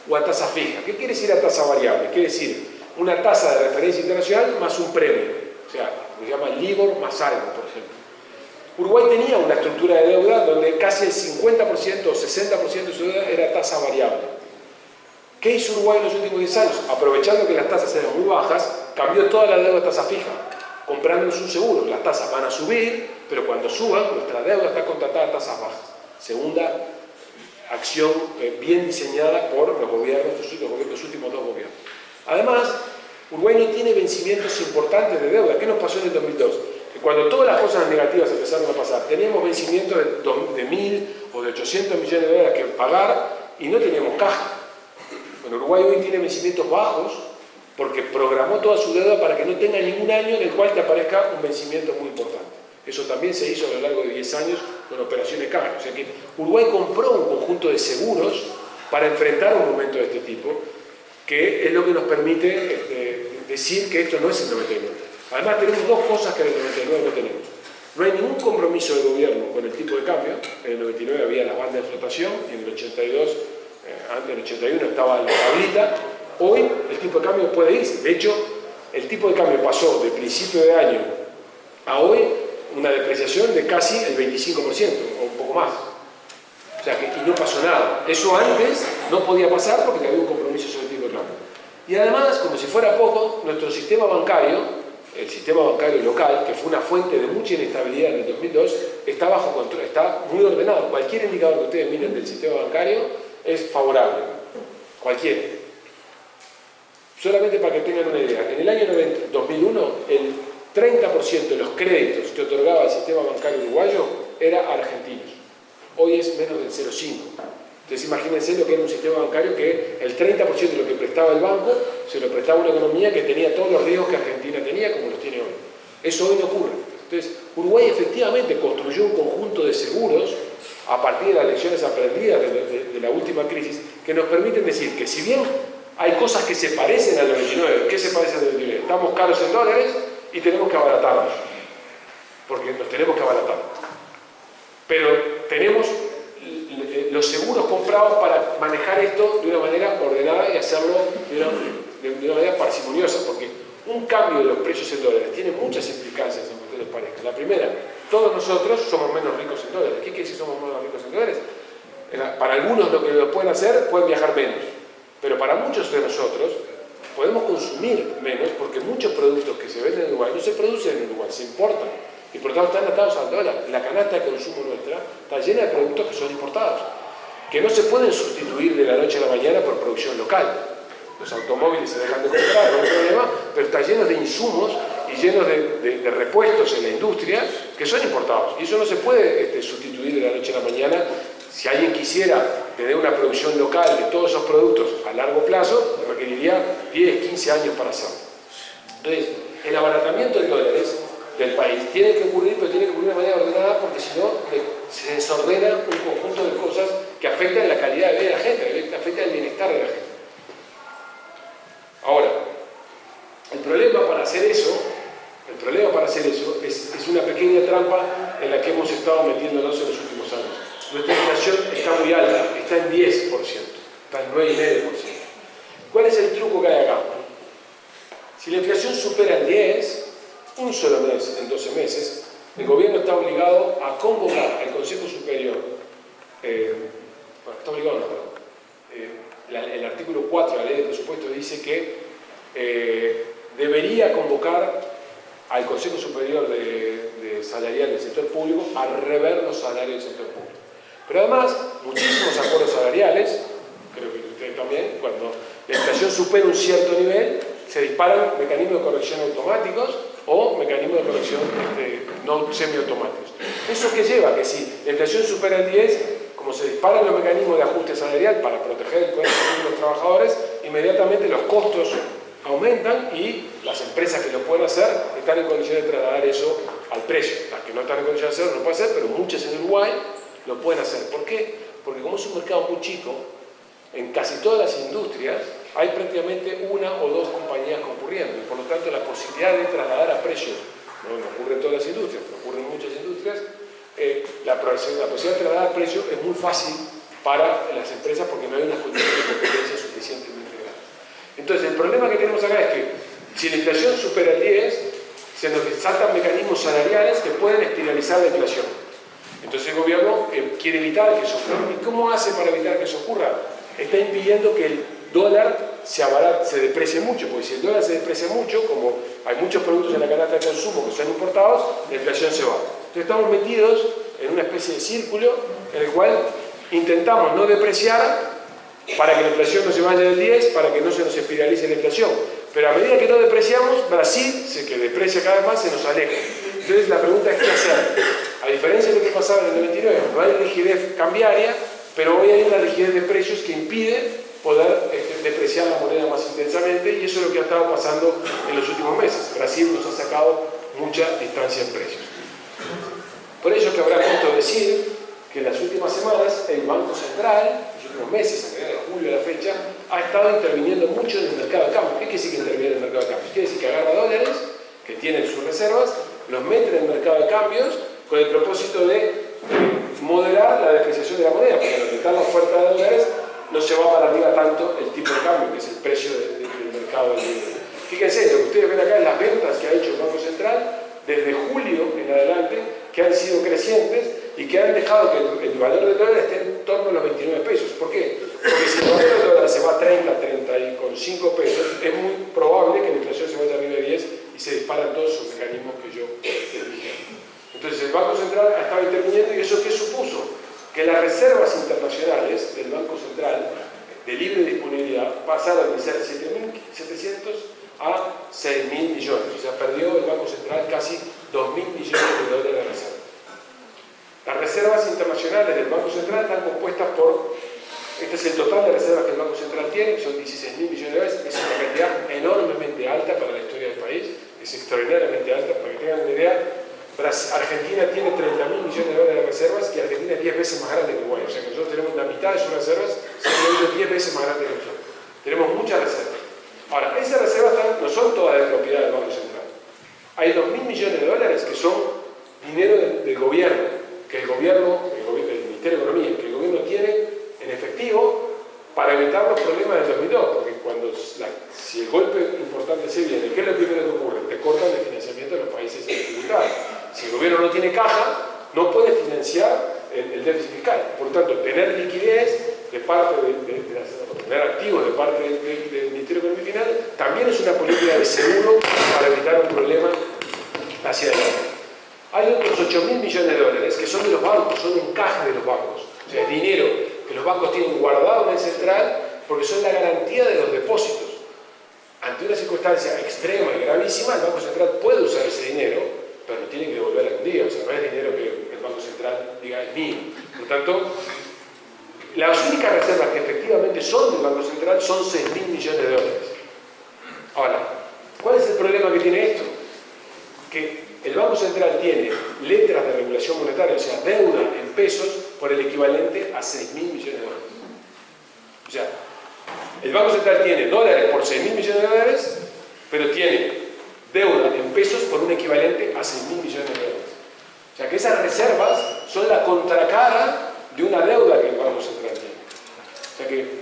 o a tasa fija. ¿Qué quiere decir a tasa variable? Quiere decir una tasa de referencia internacional más un premio. O sea, se llama LIBOR más algo, por ejemplo. Uruguay tenía una estructura de deuda donde casi el 50% o 60% de su deuda era tasa variable. ¿Qué hizo Uruguay en los últimos 10 años? Aprovechando que las tasas eran muy bajas, cambió toda la deuda a tasa fija, comprándonos un seguro. Las tasas van a subir, pero cuando suban, nuestra deuda está contratada a tasas bajas. Segunda acción bien diseñada por los gobiernos, los últimos 2 gobiernos. Además, Uruguay no tiene vencimientos importantes de deuda. ¿Qué nos pasó en el 2002? Que cuando todas las cosas negativas empezaron a pasar, teníamos vencimientos de 1.000 o de 800 millones de dólares que pagar y no teníamos caja. Bueno, Uruguay hoy tiene vencimientos bajos porque programó toda su deuda para que no tenga ningún año en el cual te aparezca un vencimiento muy importante. Eso también se hizo a lo largo de 10 años con operaciones caja. O sea que Uruguay compró un conjunto de seguros para enfrentar un momento de este tipo, que es lo que nos permite decir que esto no es el 99. Además, tenemos 2 cosas que en el 99 no tenemos. No hay ningún compromiso del gobierno con el tipo de cambio. En el 99 había las bandas de flotación y en el 82, antes del 81 estaba la tablita. Hoy el tipo de cambio puede irse. De hecho, el tipo de cambio pasó de principio de año a hoy una depreciación de casi el 25% o un poco más. O sea, y no pasó nada. Eso antes no podía pasar porque había un compromiso sobre el tipo de cambio. Y además, como si fuera poco, nuestro sistema bancario, el sistema bancario local, que fue una fuente de mucha inestabilidad en el 2002, está bajo control, está muy ordenado. Cualquier indicador que ustedes miren del sistema bancario es favorable. Cualquiera. Solamente para que tengan una idea, en el año 2001, el 30% de los créditos que otorgaba el sistema bancario uruguayo era a argentinos. Hoy es menos del 0,5%. Entonces imagínense lo que era un sistema bancario que el 30% de lo que prestaba el banco se lo prestaba una economía que tenía todos los riesgos que Argentina tenía, como los tiene hoy. Eso hoy no ocurre. Entonces Uruguay efectivamente construyó un conjunto de seguros a partir de las lecciones aprendidas de la última crisis, que nos permiten decir que si bien hay cosas que se parecen al 99, ¿qué se parece al 99? Estamos caros en dólares y tenemos que abaratarnos, porque nos tenemos que abaratar. Pero tenemos los seguros comprados para manejar esto de una manera ordenada y hacerlo de una manera parsimoniosa, porque un cambio de los precios en dólares tiene muchas implicancias, aunque ustedes parezcan. La primera, todos nosotros somos menos ricos en dólares. ¿Qué quiere decir somos menos ricos en dólares? Para algunos lo que lo pueden hacer, pueden viajar menos, pero para muchos de nosotros podemos consumir menos porque muchos productos que se venden en Uruguay no se producen en Uruguay, se importan. Y por lo tanto están atados al dólar. La canasta de consumo nuestra está llena de productos que son importados, que no se pueden sustituir de la noche a la mañana por producción local. Los automóviles se dejan de comprar, no hay problema, pero está lleno de insumos y llenos de repuestos en la industria que son importados. Y eso no se puede sustituir de la noche a la mañana. Si alguien quisiera tener una producción local de todos esos productos a largo plazo, requeriría 10, 15 años para hacerlo. Entonces, el abaratamiento en dólares del país. Tiene que ocurrir, pero tiene que ocurrir de manera ordenada, porque si no se desordena un conjunto de cosas que afectan la calidad de vida de la gente, que afectan el bienestar de la gente. Ahora, el problema para hacer eso es una pequeña trampa en la que hemos estado metiéndonos en los últimos años. Nuestra inflación está muy alta, está en 10%, está en 9,5%. ¿Cuál es el truco que hay acá? Si la inflación supera el 10, un solo mes, en 12 meses, el gobierno está obligado a convocar al Consejo Superior, está obligado, no, el artículo 4 de la Ley de Presupuestos dice que debería convocar al Consejo Superior de Salarial del sector público a rever los salarios del sector público. Pero además, muchísimos acuerdos salariales, creo que ustedes también, cuando la inflación supera un cierto nivel, se disparan mecanismos de corrección automáticos o mecanismos de corrección no semiautomáticos. ¿Eso qué lleva? Que si la inflación supera el 10, como se disparan los mecanismos de ajuste salarial para proteger el poder de los trabajadores, inmediatamente los costos aumentan y las empresas que lo pueden hacer están en condiciones de trasladar eso al precio. Las que no están en condiciones de hacerlo no pueden hacer, pero muchas en Uruguay lo pueden hacer. ¿Por qué? Porque como es un mercado muy chico, en casi todas las industrias hay prácticamente una o dos compañías concurriendo y por lo tanto la posibilidad de trasladar a precio, no ocurre en todas las industrias, pero ocurre en muchas industrias, la posibilidad de trasladar a precio es muy fácil para las empresas porque no hay unas condiciones de competencia suficientemente grandes. Entonces el problema que tenemos acá es que si la inflación supera el 10, se nos saltan mecanismos salariales que pueden espiralizar la inflación. Entonces el gobierno quiere evitar que eso ocurra. ¿Y cómo hace para evitar que eso ocurra? Está impidiendo que el dólar se deprecie mucho, porque si el dólar se deprecia mucho, como hay muchos productos en la canasta de consumo que son importados, la inflación se va. Entonces estamos metidos en una especie de círculo en el cual intentamos no depreciar para que la inflación no se vaya del 10, para que no se nos espiralice la inflación. Pero a medida que no depreciamos, Brasil, que deprecia cada vez más, se nos aleja. Entonces la pregunta es ¿qué hacer? A diferencia de lo que pasaba en el 99, no hay rigidez cambiaria, pero hoy hay una rigidez de precios que impide poder depreciar la moneda más intensamente y eso es lo que ha estado pasando en los últimos meses. Brasil nos ha sacado mucha distancia en precios. Por ello que habrá justo decir que en las últimas semanas el Banco Central, en los últimos meses, a mediados de julio a la fecha, ha estado interviniendo mucho en el mercado de cambios. ¿Qué quiere decir que interviene en el mercado de cambios? Quiere decir que agarra dólares que tienen sus reservas, los mete en el mercado de cambios con el propósito de moderar la depreciación de la moneda, porque al aumentar la oferta de dólares no se va para arriba tanto el tipo de cambio, que es el precio del mercado del dinero. Fíjense, lo que ustedes ven acá es las ventas que ha hecho el Banco Central desde julio en adelante, que han sido crecientes y que han dejado que el valor del dólar esté en torno a los 29 pesos. ¿Por qué? Porque si el valor del dólar se va a 30,5 pesos, es muy probable que la inflación se vaya arriba de 10 y se disparan todos esos mecanismos que yo les dije. Entonces el Banco Central ha estado interviniendo y ¿eso qué supuso? Que las reservas internacionales del Banco Central de libre disponibilidad pasaron de ser 7.700 a 6.000 millones. O sea, perdió el Banco Central casi 2.000 millones de dólares de reserva. Las reservas internacionales del Banco Central están compuestas por, este es el total de reservas que el Banco Central tiene, que son 16.000 millones de dólares, es una cantidad enormemente alta para la historia del país, es extraordinariamente alta, para que tengan una idea. Argentina tiene 30.000 millones de dólares de reservas y Argentina es 10 veces más grande que Uruguay. O sea que nosotros tenemos la mitad de sus reservas, siendo 10 veces más grande que nosotros. Tenemos muchas reservas. Ahora, esas reservas no son todas de propiedad del Banco Central. Hay 2.000 millones de dólares que son dinero del gobierno, que el Ministerio de Economía, que el gobierno tiene en efectivo para evitar los problemas del 2002, porque si el golpe importante se viene, ¿qué es lo primero que ocurre? Te cortan el financiamiento de los países en dificultad. Si el gobierno no tiene caja, no puede financiar el déficit fiscal. Por lo tanto, tener liquidez de parte tener activos de parte del Ministerio de Economía y Finanzas también es una política de seguro para evitar un problema hacia adelante. Hay otros 8.000 millones de dólares que son de los bancos, son encajes de los bancos. O sea, es dinero que los bancos tienen guardado en el central porque son la garantía de los depósitos. Ante una circunstancia extrema y gravísima, el Banco Central puede usar ese dinero, pero lo tiene que devolver algún día. O sea, no es dinero que el Banco Central diga es mío. Por tanto, las únicas reservas que efectivamente son del Banco Central son 6.000 millones de dólares. Ahora, ¿cuál es el problema que tiene esto? Que el Banco Central tiene letras de regulación monetaria, o sea, deuda en pesos, por el equivalente a 6.000 millones de dólares. O sea, el Banco Central tiene dólares por 6.000 millones de dólares, pero tiene deuda en pesos por un equivalente a 6.000 millones de dólares. O sea, que esas reservas son la contracara de una deuda que el Banco Central tiene. O sea que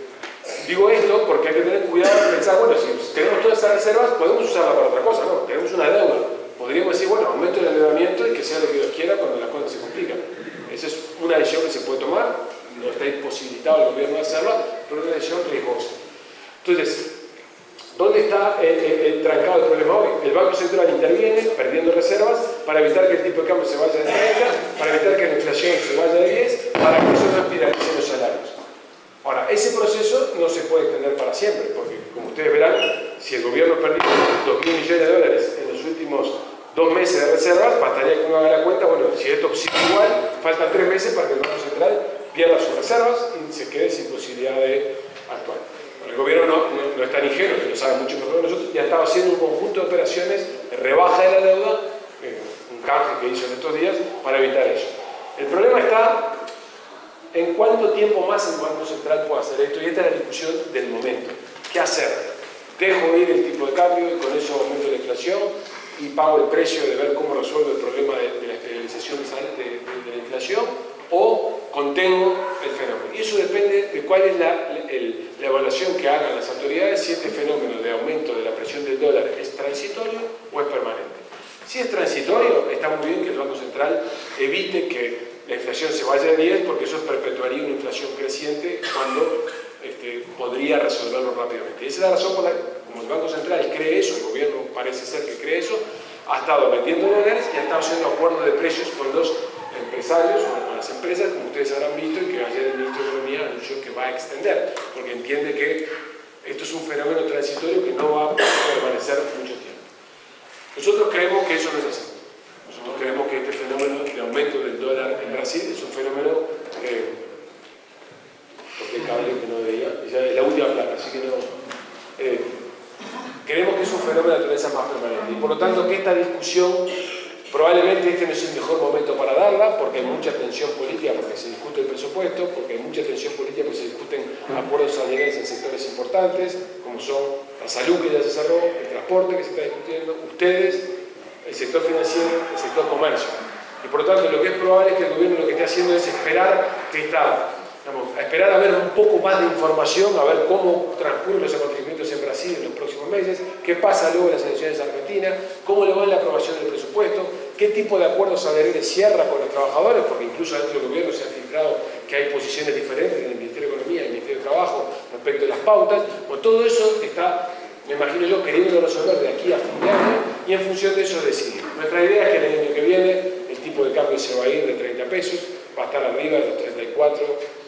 digo esto porque hay que tener cuidado de pensar, bueno, si tenemos todas esas reservas, podemos usarlas para otra cosa, ¿no? Tenemos una deuda. Podríamos decir, bueno, aumento el endeudamiento y que sea lo que Dios quiera cuando las cosas se complican. Esa es una decisión que se puede tomar, no está imposibilitado el gobierno de hacerla, pero es una decisión riesgosa. Entonces, ¿dónde está el trancado del problema hoy? El Banco Central interviene, perdiendo reservas, para evitar que el tipo de cambio se vaya de 30, para evitar que la inflación se vaya de 10, para que eso no espiralice los salarios. Ahora, ese proceso no se puede extender para siempre, porque como ustedes verán, si el gobierno perdió 2.000 millones de dólares en los últimos 2 meses de reservas, bastaría que uno haga la cuenta, bueno, si esto sigue igual, faltan 3 meses para que el Banco Central pierda sus reservas y se quede sin posibilidad de actuar. Bueno, el gobierno no es tan ingenuo, que lo sabe mucho mejor que nosotros, ya estaba haciendo un conjunto de operaciones de rebaja de la deuda, un canje que hizo en estos días, para evitar eso. El problema está en cuánto tiempo más el Banco Central puede hacer esto, y esta es la discusión del momento. ¿Qué hacer? ¿Dejo ir el tipo de cambio y con eso aumento la inflación y pago el precio de ver cómo resuelvo el problema de la estabilización de la inflación, o contengo el fenómeno? Y eso depende de cuál es la evaluación que hagan las autoridades, si este fenómeno de aumento de la presión del dólar es transitorio o es permanente. Si es transitorio, está muy bien que el Banco Central evite que la inflación se vaya de 10, porque eso perpetuaría una inflación creciente cuando podría resolverlo rápidamente. Y esa es la razón por la que, como el Banco Central cree eso, el gobierno parece ser que cree eso, ha estado vendiendo dólares y ha estado haciendo acuerdos de precios con los empresarios o con las empresas, como ustedes habrán visto, y que ayer el ministro de Economía anunció que va a extender, porque entiende que esto es un fenómeno transitorio que no va a permanecer mucho tiempo. Nosotros creemos que eso no es así. Nosotros creemos que este fenómeno de aumento del dólar en Brasil es un fenómeno porque el cable que no veía, ya es la última placa, así que no. Creemos que es un fenómeno de naturaleza más permanente, y por lo tanto que esta discusión, probablemente este no es el mejor momento para darla, porque hay mucha tensión política, porque se discute el presupuesto, porque hay mucha tensión política, porque se discuten acuerdos salariales en sectores importantes, como son la salud, que ya se cerró, el transporte, que se está discutiendo, ustedes, el sector financiero, el sector comercio. Y por lo tanto, lo que es probable es que el gobierno lo que esté haciendo es esperar esperar a ver un poco más de información, a ver cómo transcurren los acontecimientos en Brasil en los próximos meses, qué pasa luego en las elecciones argentinas, cómo le va en la aprobación del presupuesto, qué tipo de acuerdos salariales cierra con los trabajadores, porque incluso dentro del gobierno se ha filtrado que hay posiciones diferentes en el Ministerio de Economía y el Ministerio de Trabajo respecto de las pautas. Bueno, todo eso está, me imagino yo, queriendo resolver de aquí a fin de año, y en función de eso decidir. Nuestra idea es que el año que viene el tipo de cambio se va a ir de 30 pesos, va a estar arriba de los 34,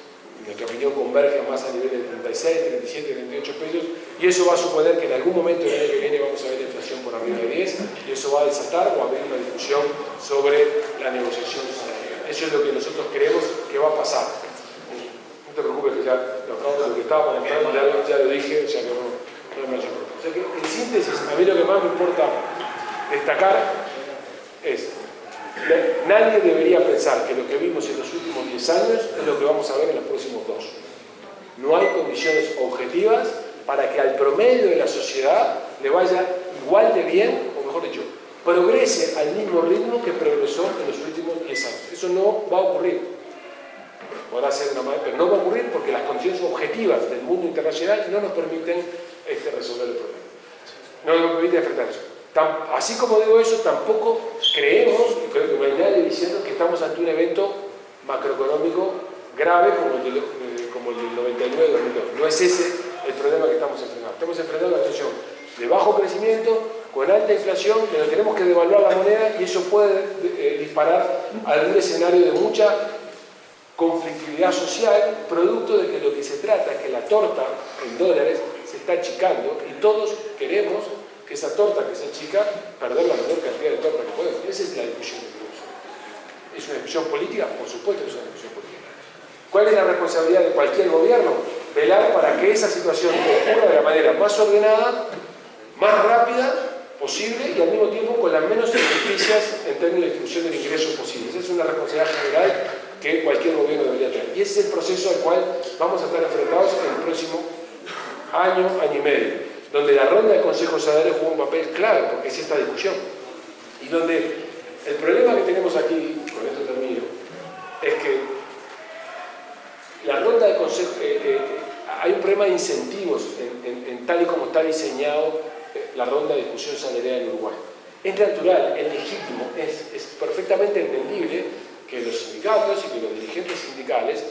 en nuestra opinión converge más a nivel de 36, 37, 38 pesos, y eso va a suponer que en algún momento del año que viene vamos a ver la inflación por arriba de 10, y eso va a desatar o a haber una discusión sobre la negociación salarial. Eso es lo que nosotros creemos que va a pasar. No te preocupes, que ya lo que estaba comentando ya lo dije, o sea que no hay mayor problema. O sea que en síntesis, a mí lo que más me importa destacar es: nadie debería pensar que lo que vimos en los últimos 10 años es lo que vamos a ver en los próximos 2. No hay condiciones objetivas para que al promedio de la sociedad le vaya igual de bien, o mejor dicho, progrese al mismo ritmo que progresó en los últimos 10 años. Eso no va a ocurrir. Podrá ser una manera, pero no va a ocurrir porque las condiciones objetivas del mundo internacional no nos permiten resolver el problema. No nos permiten enfrentar eso. Así como digo eso, tampoco creemos, y creo que no hay nadie diciendo que estamos ante un evento macroeconómico grave como el del 99-2002. No es ese el problema que estamos enfrentando. Estamos enfrentando una situación de bajo crecimiento, con alta inflación, pero tenemos que devaluar la moneda, y eso puede disparar algún escenario de mucha conflictividad social, producto de que lo que se trata es que la torta en dólares se está achicando, y todos queremos que esa torta que se achica, perder la menor cantidad de torta que podemos. Esa es la discusión que tenemos. ¿Es una discusión política? Por supuesto que es una discusión política. ¿Cuál es la responsabilidad de cualquier gobierno? Velar para que esa situación ocurra de la manera más ordenada, más rápida posible y al mismo tiempo con las menos injusticias en términos de distribución del ingreso posible. Esa es una responsabilidad general que cualquier gobierno debería tener. Y ese es el proceso al cual vamos a estar enfrentados en el próximo año, año y medio, donde la ronda de consejos salariales juega un papel clave, porque es esta discusión. Y donde el problema que tenemos aquí, con esto termino, es que la ronda de consejos, hay un problema de incentivos en tal y como está diseñado la ronda de discusión salarial en Uruguay. Es natural, es legítimo, es perfectamente entendible que los sindicatos y que los dirigentes sindicales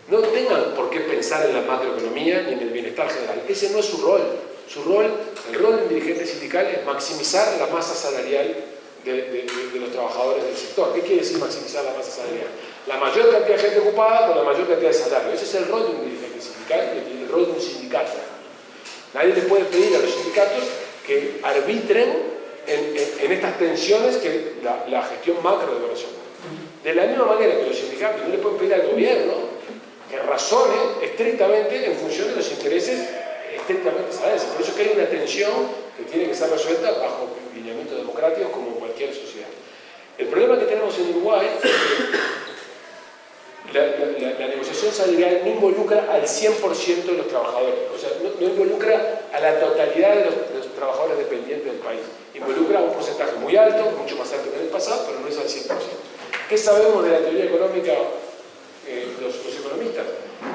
no tengan por qué pensar en la macroeconomía ni en el bienestar general. Ese no es su rol. Su rol, el rol de un dirigente sindical es maximizar la masa salarial de los trabajadores del sector. ¿Qué quiere decir maximizar la masa salarial? La mayor cantidad de gente ocupada con la mayor cantidad de salario. Ese es el rol de un dirigente sindical y el rol de un sindicato. Nadie le puede pedir a los sindicatos que arbitren en estas tensiones que la gestión macro debe resolver. De la misma manera que los sindicatos no le pueden pedir al gobierno que razone estrictamente en función de los intereses estrictamente salariales. Por eso es que hay una tensión que tiene que ser resuelta bajo lineamientos democráticos como en cualquier sociedad. El problema que tenemos en Uruguay es que la negociación salarial no involucra al 100% de los trabajadores, o sea, no involucra a la totalidad de los trabajadores dependientes del país. Involucra a un porcentaje muy alto, mucho más alto que en el pasado, pero no es al 100%. ¿Qué sabemos de la teoría económica los economistas?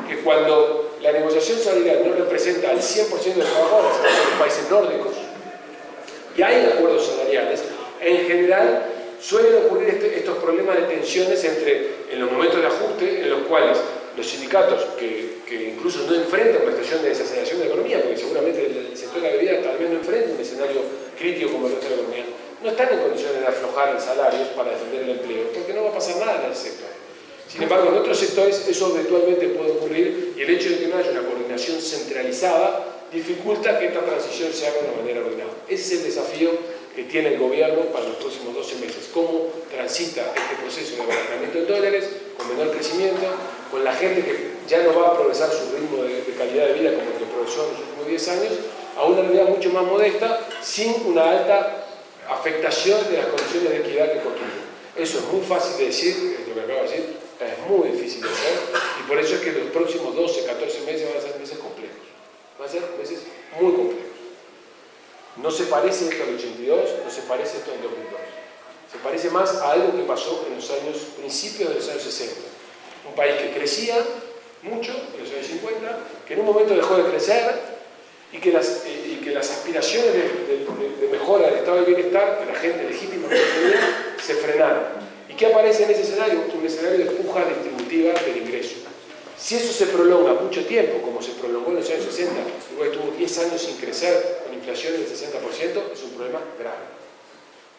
Que cuando la negociación salarial no representa al 100% de los trabajadores, en los países nórdicos, y hay acuerdos salariales, en general suelen ocurrir estos problemas de tensiones en los momentos de ajuste, en los cuales los sindicatos, que incluso no enfrentan una situación de desaceleración de la economía, porque seguramente el sector de la bebida tal vez no enfrenta un escenario crítico como el resto de la economía, no están en condiciones de aflojar en salarios para defender el empleo, porque no va a pasar nada en el sector. Sin embargo, en otros sectores eso eventualmente puede ocurrir y el hecho de que no haya una coordinación centralizada dificulta que esta transición se haga de una manera ordenada. Ese es el desafío que tiene el gobierno para los próximos 12 meses. Cómo transita este proceso de abastecimiento de dólares, con menor crecimiento, con la gente que ya no va a progresar su ritmo de calidad de vida como el que progresó en los últimos 10 años, a una realidad mucho más modesta, sin una alta afectación de las condiciones de equidad que construyen. Eso es muy fácil de decir, es lo que acabo de decir, es muy difícil de hacer, y por eso es que los próximos 12, 14 meses van a ser meses complejos. Van a ser meses muy complejos. No se parece esto al 82, no se parece esto al 2002. Se parece más a algo que pasó en los principios de los años 60. Un país que crecía mucho en los años 50, que en un momento dejó de crecer y que las aspiraciones de mejora del estado de bienestar que la gente legítimamente tenía se frenaron. ¿Y qué aparece en ese escenario? Un escenario de puja distributiva del ingreso. Si eso se prolonga mucho tiempo, como se prolongó en los años 60, luego estuvo 10 años sin crecer con inflación del 60%, es un problema grave.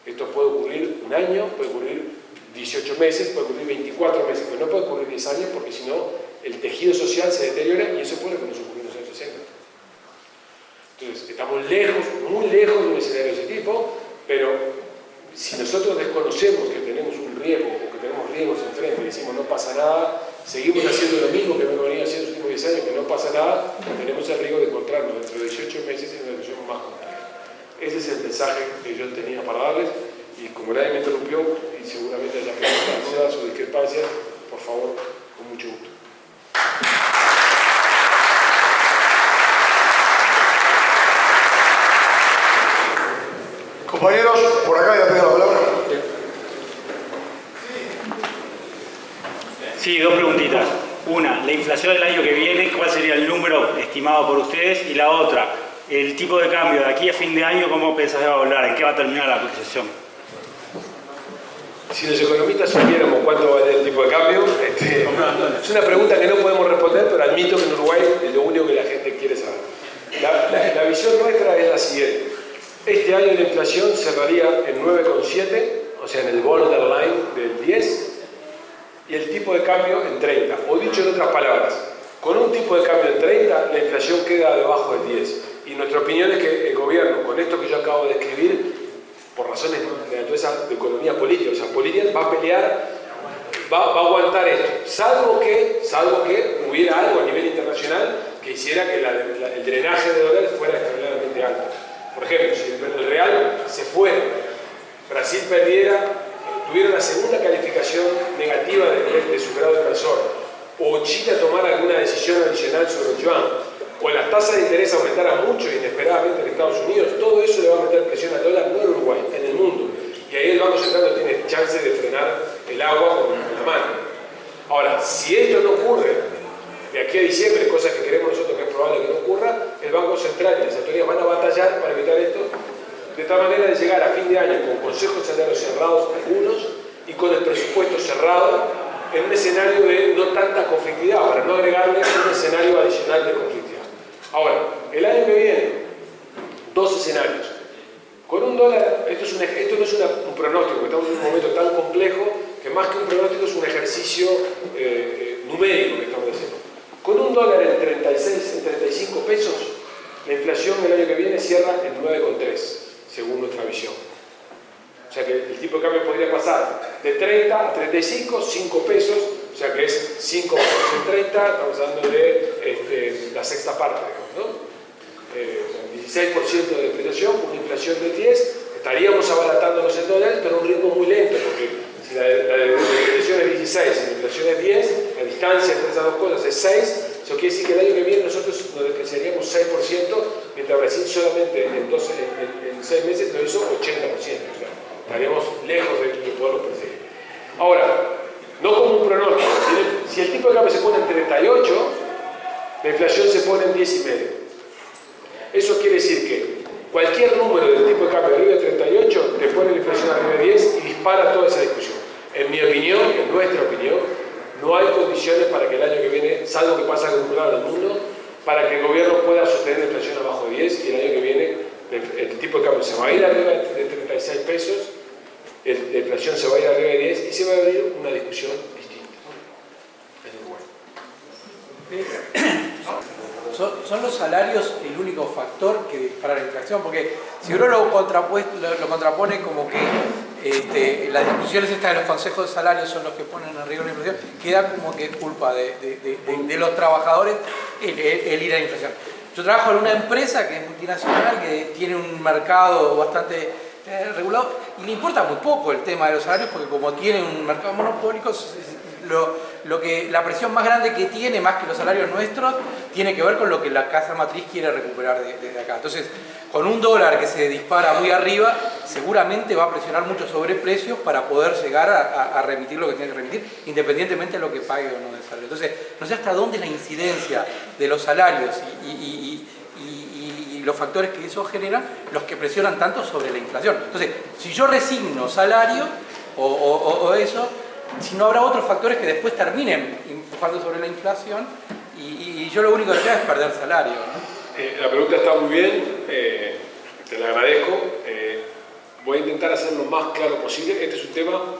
Esto puede ocurrir un año, puede ocurrir 18 meses, puede ocurrir 24 meses, pero no puede ocurrir 10 años porque si no el tejido social se deteriora y eso fue lo que nos ocurrió en los años 60. Entonces, estamos lejos, muy lejos de un escenario de ese tipo, pero si nosotros desconocemos que tenemos un riesgo o que tenemos riesgos enfrente y decimos no pasa nada, seguimos haciendo lo mismo que hemos venido haciendo los últimos 10 años, que no pasa nada, tenemos el riesgo de encontrarnos dentro de 18 meses en una situación más compleja. Ese es el mensaje que yo tenía para darles y como nadie me interrumpió y seguramente haya preguntas, dudas o discrepancias, por favor, con mucho gusto. Compañeros, por acá ya pido la palabra. Sí, dos preguntitas. Una, la inflación del año que viene, ¿cuál sería el número estimado por ustedes? Y la otra, el tipo de cambio de aquí a fin de año, ¿cómo pensás que va a volar? ¿En qué va a terminar la cotización? Si los economistas supiéramos cuánto va a valer el tipo de cambio, es una pregunta que no podemos responder, pero admito que en Uruguay es lo único que la gente quiere saber. La visión nuestra es la siguiente. Este año la inflación cerraría en 9,7, o sea, en el borderline del 10, y el tipo de cambio en 30. O dicho en otras palabras, con un tipo de cambio en 30, la inflación queda debajo del 10. Y nuestra opinión es que el gobierno, con esto que yo acabo de describir, por razones de naturaleza de economía política, o sea, política, va a pelear, va a aguantar esto, salvo que hubiera algo a nivel internacional que hiciera que el drenaje de dólares fuera extraordinariamente alto. Por ejemplo, si el real se fue tuviera la segunda calificación negativa de su grado inversor, o China tomara alguna decisión adicional sobre el yuan, o las tasas de interés aumentaran mucho inesperadamente en Estados Unidos, todo eso le va a meter presión al dólar, no en Uruguay, en el mundo. Y ahí el Banco Central no tiene chance de frenar el agua con la mano. Ahora, si esto no ocurre de aquí a diciembre, cosas que creemos nosotros que es probable que no ocurra, el Banco Central y las autoridades van a batallar para evitar esto, de tal manera de llegar a fin de año con consejos de salarios cerrados algunos y con el presupuesto cerrado en un escenario de no tanta conflictividad, para no agregarle un escenario adicional de conflictividad. Ahora, el año que viene, dos escenarios. Con un dólar, esto no es un pronóstico, estamos en un momento tan complejo que más que un pronóstico es un ejercicio numérico que estamos haciendo. Con un dólar en 35 pesos, la inflación el año que viene cierra en 9,3, según nuestra visión. O sea que el tipo de cambio podría pasar de 30 a 35, 5 pesos, o sea que es 5 pesos en 30, estamos hablando de la sexta parte, digamos, ¿no? 16% de depreciación, una inflación de 10, estaríamos abaratándonos en dólares, pero a un ritmo muy lento, porque si la depreciación es 16 y la inflación es 10, la distancia entre esas dos cosas es 6, eso quiere decir que el año que viene nosotros nos depreciaríamos 6%, mientras Brasil solamente en 6 meses lo hizo 80%, o sea, estaríamos lejos de poderlo perseguir. Ahora, no como un pronóstico, si el tipo de cambio se pone en 38, la inflación se pone en 10,5. Eso quiere decir que cualquier número del tipo de cambio arriba de 38 le pone la inflación arriba de 10 y dispara toda esa discusión. En mi opinión, en nuestra opinión, no hay condiciones para que el año que viene, salvo que pasa algo raro en el mundo, para que el gobierno pueda sostener la inflación abajo de 10 y el año que viene el tipo de cambio se va a ir arriba de 36 pesos, la inflación se va a ir arriba de 10 y se va a abrir una discusión distinta en Uruguay. ¿Son los salarios el único factor que dispara la inflación? Porque si uno lo contrapone como que las discusiones estas de los consejos de salarios son los que ponen arriba la inflación, queda como que es culpa de los trabajadores el ir a la inflación. Yo trabajo en una empresa que es multinacional, que tiene un mercado bastante regulado y le importa muy poco el tema de los salarios porque como tiene un mercado monopólico, la presión más grande que tiene, más que los salarios nuestros, tiene que ver con lo que la casa matriz quiere recuperar desde acá. Entonces, con un dólar que se dispara muy arriba, seguramente va a presionar mucho sobre precios para poder llegar a remitir lo que tiene que remitir, independientemente de lo que pague o no de salario. Entonces, no sé hasta dónde la incidencia de los salarios y los factores que eso genera, los que presionan tanto sobre la inflación. Entonces, si yo resigno salario o eso, si no habrá otros factores que después terminen empujando sobre la inflación y yo lo único que hago es perder salario, ¿no? La pregunta está muy bien, te la agradezco. Voy a intentar hacerlo lo más claro posible. Este es un tema,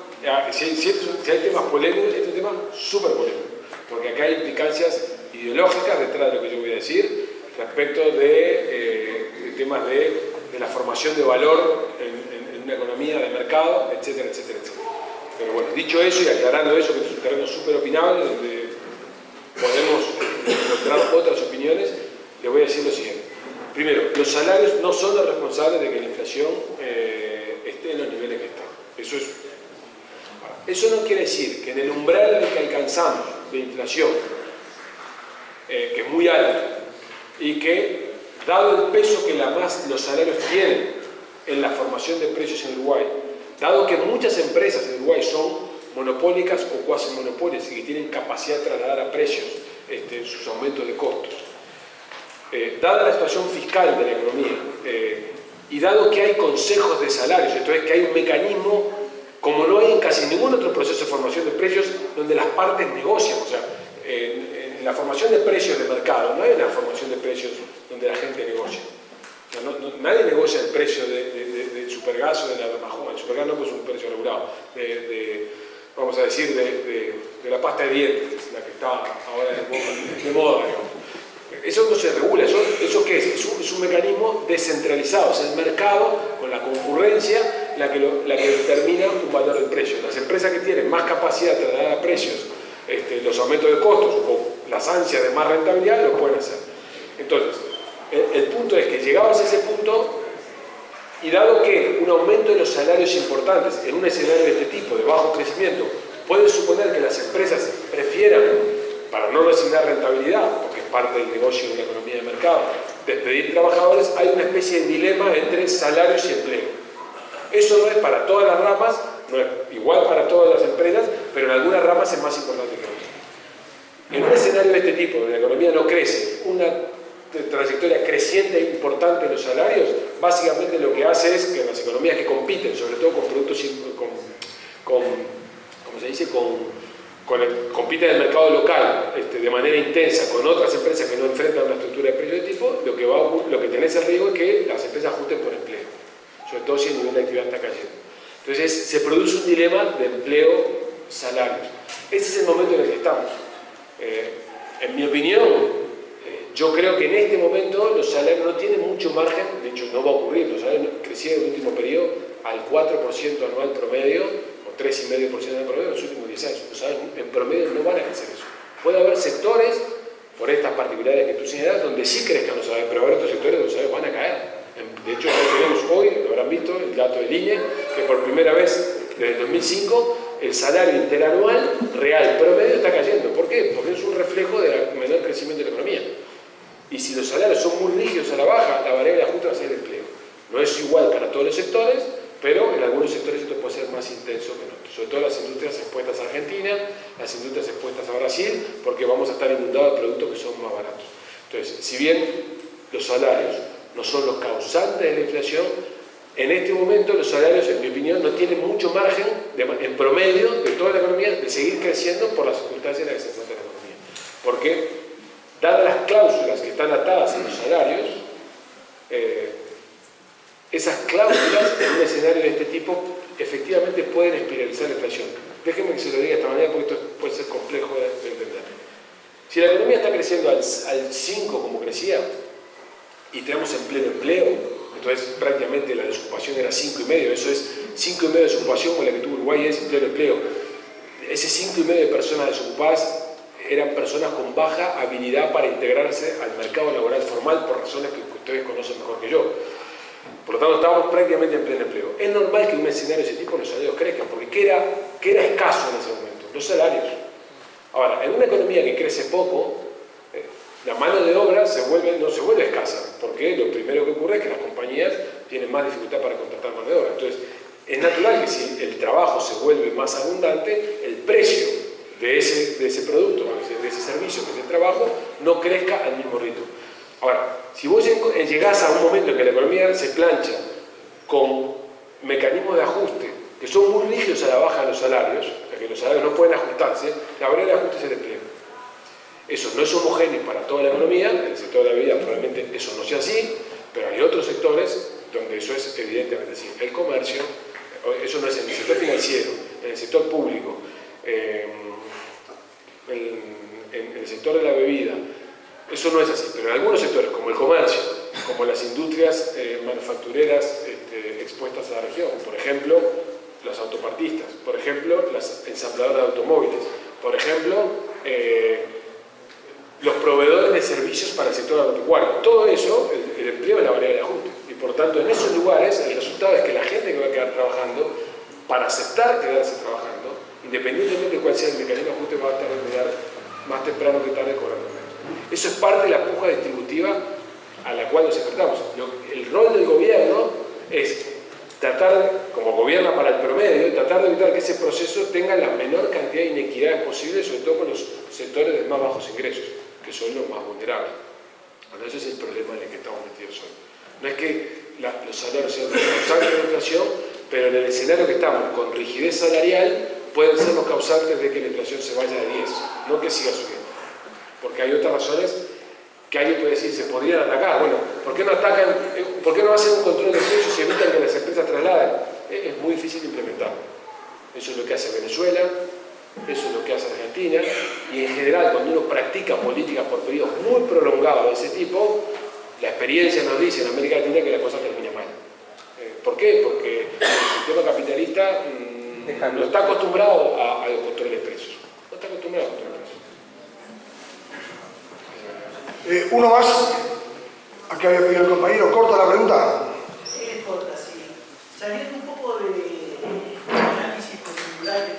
si hay temas polémicos, este es un tema súper polémico, porque acá hay implicancias ideológicas detrás de lo que yo voy a decir respecto de temas de la formación de valor en una economía de mercado, etcétera, etcétera, etcétera. Pero bueno, dicho eso y aclarando eso, que es un terreno súper opinable, donde podemos encontrar otras opiniones, le voy a decir lo siguiente. Primero, los salarios no son los responsables de que la inflación esté en los niveles que está. Eso no quiere decir que en el umbral en el que alcanzamos de inflación, que es muy alto, y que, dado el peso que los salarios tienen en la formación de precios en Uruguay, dado que muchas empresas en Uruguay son monopólicas o cuasi monopólicas y que tienen capacidad de trasladar a precios sus aumentos de costos, dada la situación fiscal de la economía y dado que hay consejos de salarios, entonces que hay un mecanismo como no hay en casi ningún otro proceso de formación de precios donde las partes negocian, o sea, en la formación de precios de mercado no hay una formación de precios donde la gente negocia. O sea, nadie negocia el precio del supergas o de la Damajón. El supergas no es un precio regulado. Vamos a decir, de la pasta de dientes, la que está ahora de moda, digamos. Eso no se regula. ¿Eso qué es? Es un mecanismo descentralizado. Es el mercado, con la concurrencia, la que determina un valor del precio. Las empresas que tienen más capacidad de trasladar a precios los aumentos de costos o las ansias de más rentabilidad, lo pueden hacer. Entonces, el punto es que llegados a ese punto, Y dado que un aumento de los salarios importantes en un escenario de este tipo, de bajo crecimiento, puede suponer que las empresas prefieran, para no resignar rentabilidad, porque es parte del negocio de la economía de mercado, despedir trabajadores, hay una especie de dilema entre salarios y empleo. Eso no es para todas las ramas, no es igual para todas las empresas, pero en algunas ramas es más importante que otras. En un escenario de este tipo, donde la economía no crece, una trayectoria creciente e importante en los salarios, básicamente lo que hace es que las economías que compiten, sobre todo con productos, ¿cómo se dice? Compiten en el mercado local de manera intensa con otras empresas que no enfrentan una estructura de precio de tipo, lo que tenés el riesgo es que las empresas ajusten por empleo, sobre todo si el nivel de actividad está cayendo. Entonces se produce un dilema de empleo-salarios. Ese es el momento en el que estamos. En mi opinión, yo creo que en este momento los salarios no tienen mucho margen, de hecho no va a ocurrir, los salarios crecieron en el último periodo al 4% anual promedio, o 3,5% anual promedio en los últimos 10 años. Los salarios en promedio no van a crecer eso. Puede haber sectores, por estas particularidades que tú señalas, donde sí crezcan los salarios, pero va a haber otros sectores donde los salarios van a caer. De hecho, tenemos hoy, lo habrán visto, el dato del INE, que por primera vez desde el 2005 el salario interanual real promedio está cayendo. ¿Por qué? Porque es un reflejo del menor crecimiento de la economía. Y si los salarios son muy rígidos a la baja, la variable de ajuste va a ser el empleo. No es igual para todos los sectores, pero en algunos sectores esto puede ser más intenso que en otros. Sobre todo las industrias expuestas a Argentina, las industrias expuestas a Brasil, porque vamos a estar inundados de productos que son más baratos. Entonces, si bien los salarios no son los causantes de la inflación, en este momento los salarios, en mi opinión, no tienen mucho margen en promedio de toda la economía de seguir creciendo por las circunstancias en las que se encuentra la economía. Porque, dadas las cláusulas que están atadas en los salarios, esas cláusulas en un escenario de este tipo efectivamente pueden espiralizar la inflación. Déjenme que se lo diga de esta manera porque esto puede ser complejo de entender. Si la economía está creciendo al 5 como crecía y tenemos en pleno empleo, entonces prácticamente la desocupación era 5,5, eso es 5,5 de desocupación como la que tuvo Uruguay es pleno empleo. Ese 5,5 de personas desocupadas eran personas con baja habilidad para integrarse al mercado laboral formal por razones que ustedes conocen mejor que yo. Por lo tanto, estábamos prácticamente en pleno empleo. Es normal que en un escenario de ese tipo los salarios crezcan, porque ¿qué era escaso en ese momento? Los salarios. Ahora, en una economía que crece poco, la mano de obra no se vuelve escasa, porque lo primero que ocurre es que las compañías tienen más dificultad para contratar mano de obra. Entonces, es natural que si el trabajo se vuelve más abundante, el precio de ese producto, de ese servicio, que es el trabajo, no crezca al mismo ritmo. Ahora, si vos llegás a un momento en que la economía se plancha con mecanismos de ajuste que son muy rígidos a la baja de los salarios, que los salarios no pueden ajustarse, la variable de ajuste es el empleo. Eso no es homogéneo para toda la economía, en el sector de la bebida probablemente eso no sea así, pero hay otros sectores donde eso es evidentemente así. El comercio, eso no es en el sector financiero, en el sector público, en el sector de la bebida, eso no es así, pero en algunos sectores, como el comercio, como las industrias manufactureras expuestas a la región, por ejemplo, los autopartistas, por ejemplo, las ensambladoras de automóviles, por ejemplo, los proveedores de servicios para el sector agropecuario. Todo eso, el empleo es la variable de ajuste. Y por tanto, en esos lugares, el resultado es que la gente que va a quedar trabajando, para aceptar quedarse trabajando, independientemente de cuál sea el mecanismo de ajuste, va a terminar más temprano que tarde cobrando menos. Eso es parte de la puja distributiva a la cual nos enfrentamos. El rol del gobierno es tratar, como gobierna para el promedio, tratar de evitar que ese proceso tenga la menor cantidad de inequidades posible, sobre todo con los sectores de más bajos ingresos, que son los más vulnerables. Bueno, ese es el problema en el que estamos metidos hoy. No es que los salarios sean los causantes de la inflación, pero en el escenario que estamos, con rigidez salarial, pueden ser los causantes de que la inflación se vaya de 10, no que siga subiendo. Porque hay otras razones que alguien puede decir, se podrían atacar. Bueno, ¿por qué no atacan? ¿Por qué no hacen un control de precios y evitan que las empresas trasladen? Es muy difícil de implementar. Eso es lo que hace Venezuela, eso es lo que hace Argentina, y en general cuando uno practica políticas por periodos muy prolongados de ese tipo, la experiencia nos dice en América Latina que la cosa termina mal. ¿Por qué? Porque el sistema capitalista no está acostumbrado a los controles de precios. No está acostumbrado a los controles de precios. Uno más, acá había pedido el compañero, corta la pregunta. Sí, le importa, sí. Saliendo un poco del análisis coyuntural que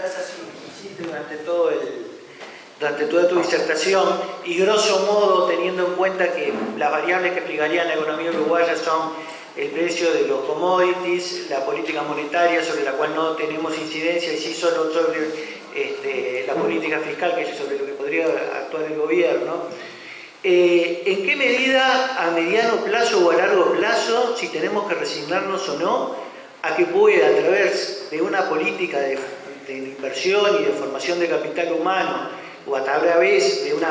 hiciste durante toda tu disertación, y grosso modo teniendo en cuenta que las variables que explicarían la economía uruguaya son el precio de los commodities, la política monetaria sobre la cual no tenemos incidencia y sí solo sobre la política fiscal, que es sobre lo que podría actuar el gobierno. ¿En qué medida, a mediano plazo o a largo plazo, si tenemos que resignarnos o no, a que pueda, a través de una política de inversión y de formación de capital humano, o a través de un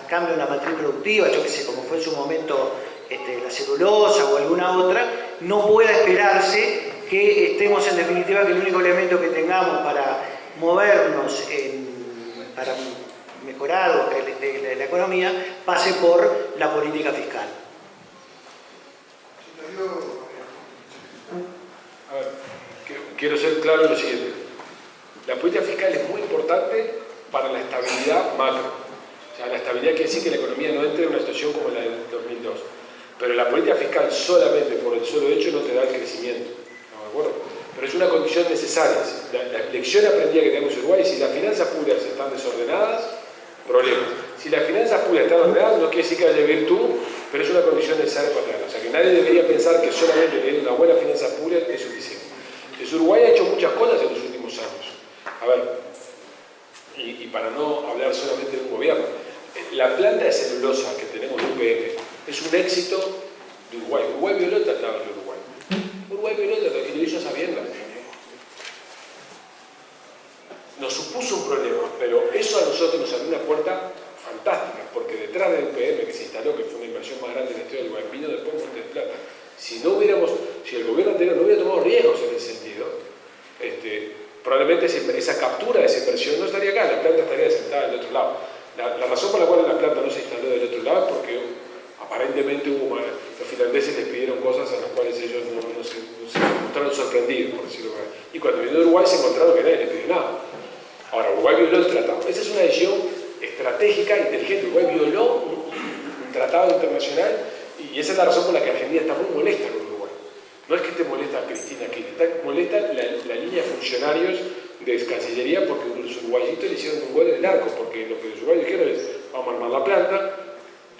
cambio en la matriz productiva, yo que sé, como fue en su momento la celulosa o alguna otra, no pueda esperarse que estemos en definitiva que el único elemento que tengamos para movernos, para mejorar la economía, pase por la política fiscal? A ver, quiero ser claro en lo siguiente. La política fiscal es muy importante para la estabilidad macro. O sea, la estabilidad quiere decir que la economía no entre en una situación como la del 2002. Pero la política fiscal solamente por el solo hecho no te da el crecimiento. ¿No de acuerdo? Pero es una condición necesaria. La lección aprendida que tenemos en Uruguay, si las finanzas públicas están desordenadas, problemas. Si las finanzas públicas están ordenadas, no quiere decir que haya virtud, pero es una condición necesaria para tenerla. O sea, que nadie debería pensar que solamente tener una buena finanza pública es suficiente. Entonces, Uruguay ha hecho muchas cosas en los últimos años. A ver, y para no hablar solamente de un gobierno, la planta de celulosa que tenemos en UPM es un éxito de Uruguay. Uruguay violó el tratado de Uruguay. Uruguay violó el tratado y lo hizo a sabiendas. Nos supuso un problema, pero eso a nosotros nos abrió una puerta fantástica, porque detrás del UPM que se instaló, que fue una inversión más grande en la historia del Uruguay, vino después Monte del Plata. Si el gobierno anterior no hubiera tomado riesgos en ese sentido, probablemente esa captura de esa inversión no estaría acá, la planta estaría sentada del otro lado. La razón por la cual la planta no se instaló del otro lado es porque aparentemente los finlandeses les pidieron cosas a las cuales ellos no se mostraron sorprendidos, por decirlo así. Y cuando vino de Uruguay se encontraron que nadie les pidió nada. Ahora, Uruguay violó el tratado. Esa es una decisión estratégica, inteligente. Uruguay violó un tratado internacional y esa es la razón por la que Argentina está muy molesta con Uruguay. No es que esté molesta a Cristina Kirchner, está molesta la línea de funcionarios de Cancillería porque los uruguayitos le hicieron un gol en el arco, porque lo que los uruguayos dijeron es: vamos a armar la planta,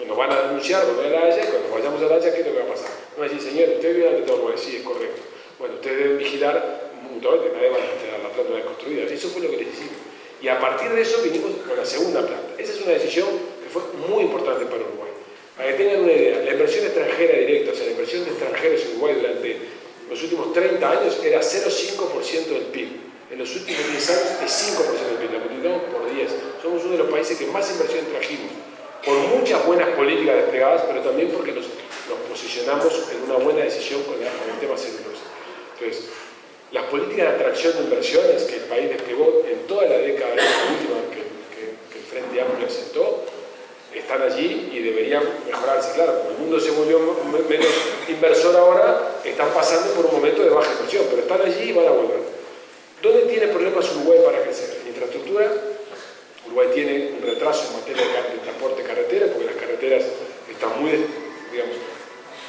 nos van a denunciar, nos van a ir a La Haya, y cuando vayamos a La Haya, ¿qué es lo que va a pasar? No va a decir: señor, usted vive de todo Uruguay, sí, es correcto. Bueno, ustedes deben vigilar mutuamente, nadie va a tener la planta construida. Eso fue lo que les hicimos. Y a partir de eso vinimos con la segunda planta. Esa es una decisión que fue muy importante para Uruguay. Para que tengan una idea, la inversión extranjera directa, o sea, la inversión de extranjeros en Uruguay durante los últimos 30 años era 0,5% del PIB. En los últimos 10 años es 5% del PIB, la multiplicamos por 10. Somos uno de los países que más inversión trajimos, por muchas buenas políticas desplegadas, pero también porque nos posicionamos en una buena decisión con el tema celulosa. Entonces, las políticas de atracción de inversiones que el país desplegó en toda la década última que el Frente Amplio asentó, están allí y deberían mejorarse. Claro, como el mundo se volvió menos inversor ahora, están pasando por un momento de baja inversión, pero están allí y van a volver. ¿Dónde tiene problemas Uruguay para crecer? En infraestructura. Uruguay tiene un retraso en materia de transporte carretera, porque las carreteras están muy, digamos,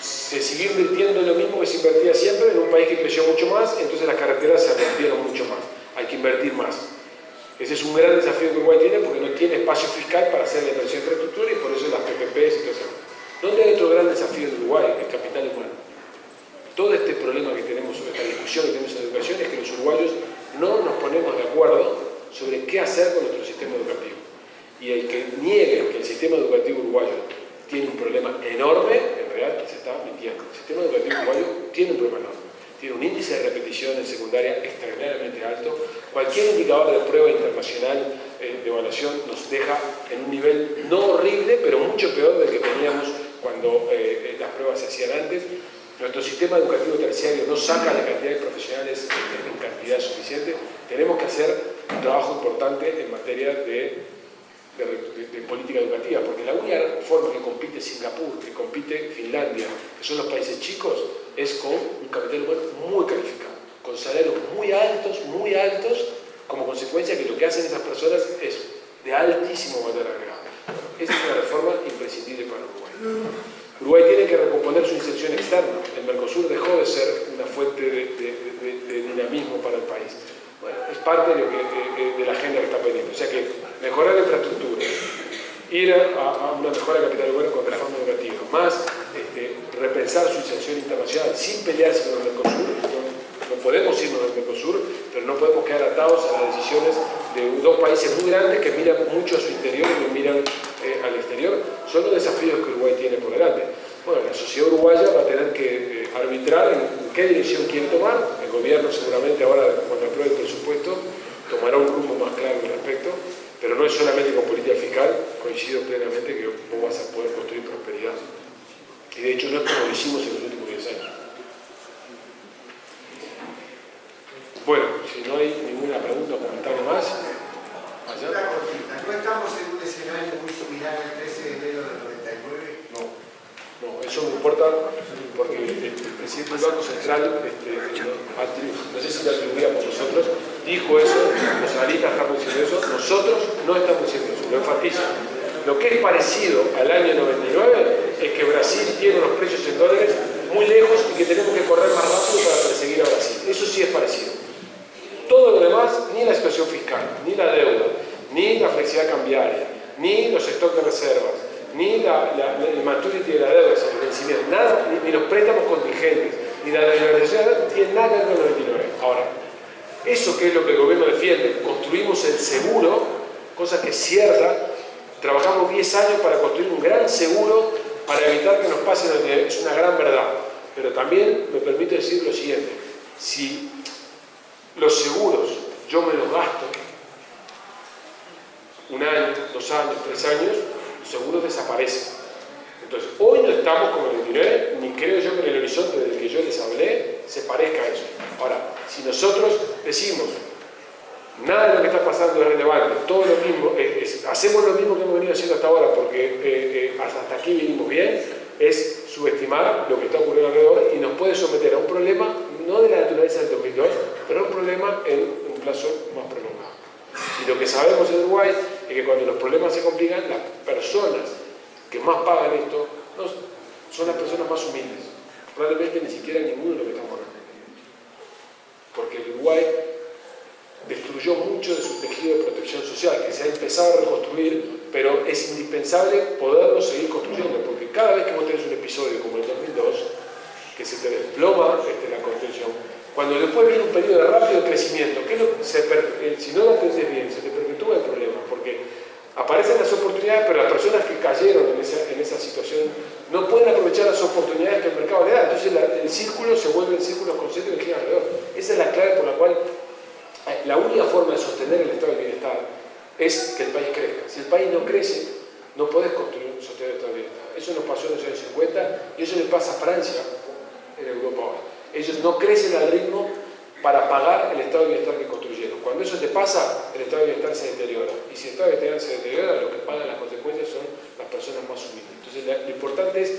se sigue invirtiendo en lo mismo que se invertía siempre en un país que creció mucho más, entonces las carreteras se rompieron mucho más. Hay que invertir más. Ese es un gran desafío que Uruguay tiene porque no tiene espacio fiscal para hacer la inversión en infraestructura y por eso las PPPs y todo eso. ¿Dónde hay otro gran desafío de Uruguay? El capital humano. Todo este problema que tenemos, esta discusión que tenemos en educación, es que los uruguayos no nos ponemos de acuerdo sobre qué hacer con nuestro sistema educativo. Y el que niegue que el sistema educativo uruguayo tiene un problema enorme, en realidad se está mintiendo. El sistema educativo uruguayo tiene un problema enorme. Tiene un índice de repetición en secundaria extraordinariamente alto. Cualquier indicador de prueba internacional de evaluación nos deja en un nivel no horrible, pero mucho peor del que teníamos cuando las pruebas se hacían antes. Nuestro sistema educativo terciario no saca la cantidad de profesionales en cantidad suficiente. Tenemos que hacer un trabajo importante en materia de política educativa, porque la única forma que compite Singapur, que compite Finlandia, que son los países chicos, es con un capital humano muy calificado, con salarios muy altos, como consecuencia que lo que hacen esas personas es de altísimo valor agregado. Esa es una reforma imprescindible para Uruguay. Uruguay tiene que recomponer su inserción externa. El Mercosur dejó de ser una fuente de dinamismo para el país. Bueno, es parte de la agenda que está pendiente. O sea que mejorar la infraestructura, ir a una mejora de capital humano con reforma educativa, más repensar su inserción internacional sin pelearse con el Mercosur. No podemos irnos del Mercosur, pero no podemos quedar atados a las decisiones de dos países muy grandes que miran mucho a su interior y no miran al exterior. Son los desafíos que Uruguay tiene por delante. Bueno, la sociedad uruguaya va a tener que arbitrar en qué dirección quiere tomar. El gobierno seguramente ahora, cuando apruebe el presupuesto, tomará un rumbo más claro al respecto, pero no es solamente con política fiscal, coincido plenamente que vos vas a poder construir prosperidad. Y de hecho no es como lo hicimos en los últimos 10 años. Bueno, si no hay ninguna pregunta o comentario más, allá. ¿No estamos en un escenario muy similar al 13 de enero del 99? No, eso me importa porque el presidente del Banco Central, no sé si lo atribuía por nosotros, dijo eso, los analistas estamos diciendo eso, nosotros no estamos diciendo eso, lo enfatizo. Lo que es parecido al año 99 es que Brasil tiene unos precios en dólares muy lejos y que tenemos que correr más rápido para perseguir a Brasil. Eso sí es parecido. Todo lo demás, ni la situación fiscal, ni la deuda, ni la flexibilidad cambiaria, ni los stocks de reservas, ni el maturity de la deuda, el vencimiento, nada, ni los préstamos contingentes, ni la dolarización, tiene nada que ver con el 99. Ahora, eso que es lo que el gobierno defiende, construimos el seguro, cosa que es cierta, trabajamos 10 años para construir un gran seguro para evitar que nos pase el 99, es una gran verdad. Pero también me permite decir lo siguiente, si los seguros yo me los gasto, 1 año, 2 años, 3 años, los seguros desaparecen. Entonces, hoy no estamos como el 29, ni creo yo que en el horizonte del que yo les hablé se parezca a eso. Ahora, si nosotros decimos, nada de lo que está pasando es relevante, todo lo mismo, hacemos lo mismo que hemos venido haciendo hasta ahora, porque hasta aquí vinimos bien, es subestimar lo que está ocurriendo alrededor y nos puede someter a un problema, no de la naturaleza del 2002, pero a un problema en un plazo más prolongado. Y lo que sabemos en Uruguay es que cuando los problemas se complican, las personas que más pagan esto son las personas más humildes. Probablemente ni siquiera ninguno de los que estamos hablando. Porque el Uruguay destruyó mucho de su tejido de protección social, que se ha empezado a reconstruir, pero es indispensable poderlo seguir construyendo, porque cada vez que vos tenés un episodio como el 2002, que se te desploma la contención, cuando después viene un periodo de rápido crecimiento, si no lo atendés bien, se te perpetúa el problema, porque aparecen las oportunidades, pero las personas que cayeron en esa situación no pueden aprovechar las oportunidades que el mercado le da. Entonces el círculo se vuelve el círculo concéntrico que gira alrededor. Esa es la clave por la cual la única forma de sostener el estado de bienestar es que el país crezca. Si el país no crece, no podés construir un sostener el estado de bienestar. Eso nos pasó en los años 50 y eso le pasa a Francia en Europa hoy. Ellos no crecen al ritmo para pagar el estado de bienestar que construyeron. Cuando eso te pasa, el estado de bienestar se deteriora. Y si el estado de bienestar se deteriora, lo que pagan las consecuencias son las personas más humildes. Entonces, lo importante es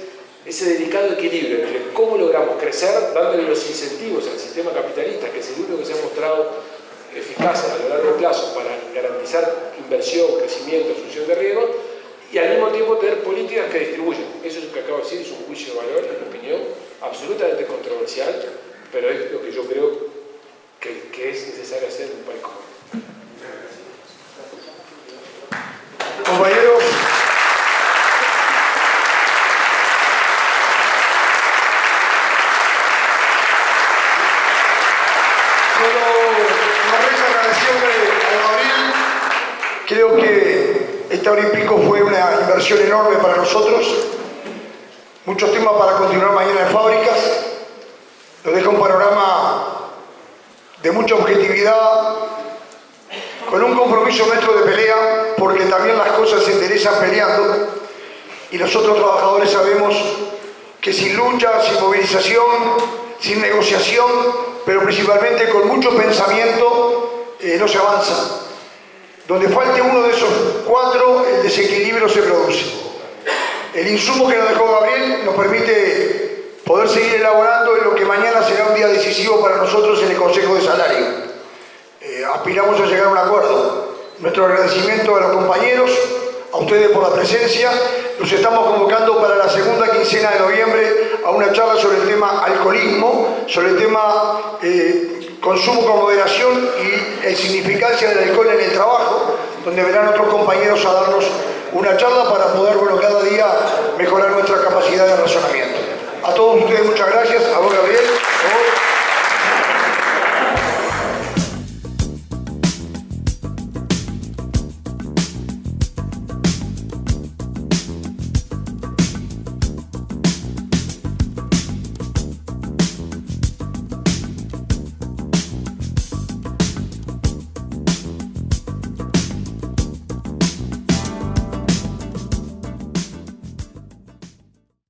ese delicado equilibrio entre cómo logramos crecer, dándole los incentivos al sistema capitalista, que es el único que se ha mostrado eficaz a lo largo plazo para garantizar inversión, crecimiento, asunción de riesgo, y al mismo tiempo tener políticas que distribuyan. Eso es lo que acabo de decir, es un juicio de valor, es una opinión absolutamente controversial, pero es lo que yo creo que es necesario hacer en un país como este. Compañeros, una vez agradeciéndole a Gabriel, creo que esta hora y pico fue una inversión enorme para nosotros, muchos temas para continuar mañana en fábricas, nos deja un panorama de mucha objetividad, con un compromiso nuestro de pelea, porque también las cosas se enderezan peleando, y nosotros trabajadores sabemos que sin lucha, sin movilización, sin negociación, pero principalmente con mucho pensamiento, no se avanza. Donde falte uno de esos 4, el desequilibrio se produce. El insumo que nos dejó Gabriel nos permite poder seguir elaborando en lo que mañana será un día decisivo para nosotros en el Consejo de Salario. Aspiramos a llegar a un acuerdo. Nuestro agradecimiento a los compañeros, a ustedes por la presencia. los estamos convocando para la segunda quincena de noviembre a una charla sobre el tema alcoholismo, sobre el tema consumo con moderación y el significancia del alcohol en el trabajo, donde verán otros compañeros a darnos una charla para poder, bueno, cada día mejorar nuestra capacidad de razonamiento. A todos ustedes muchas gracias, a vos Gabriel.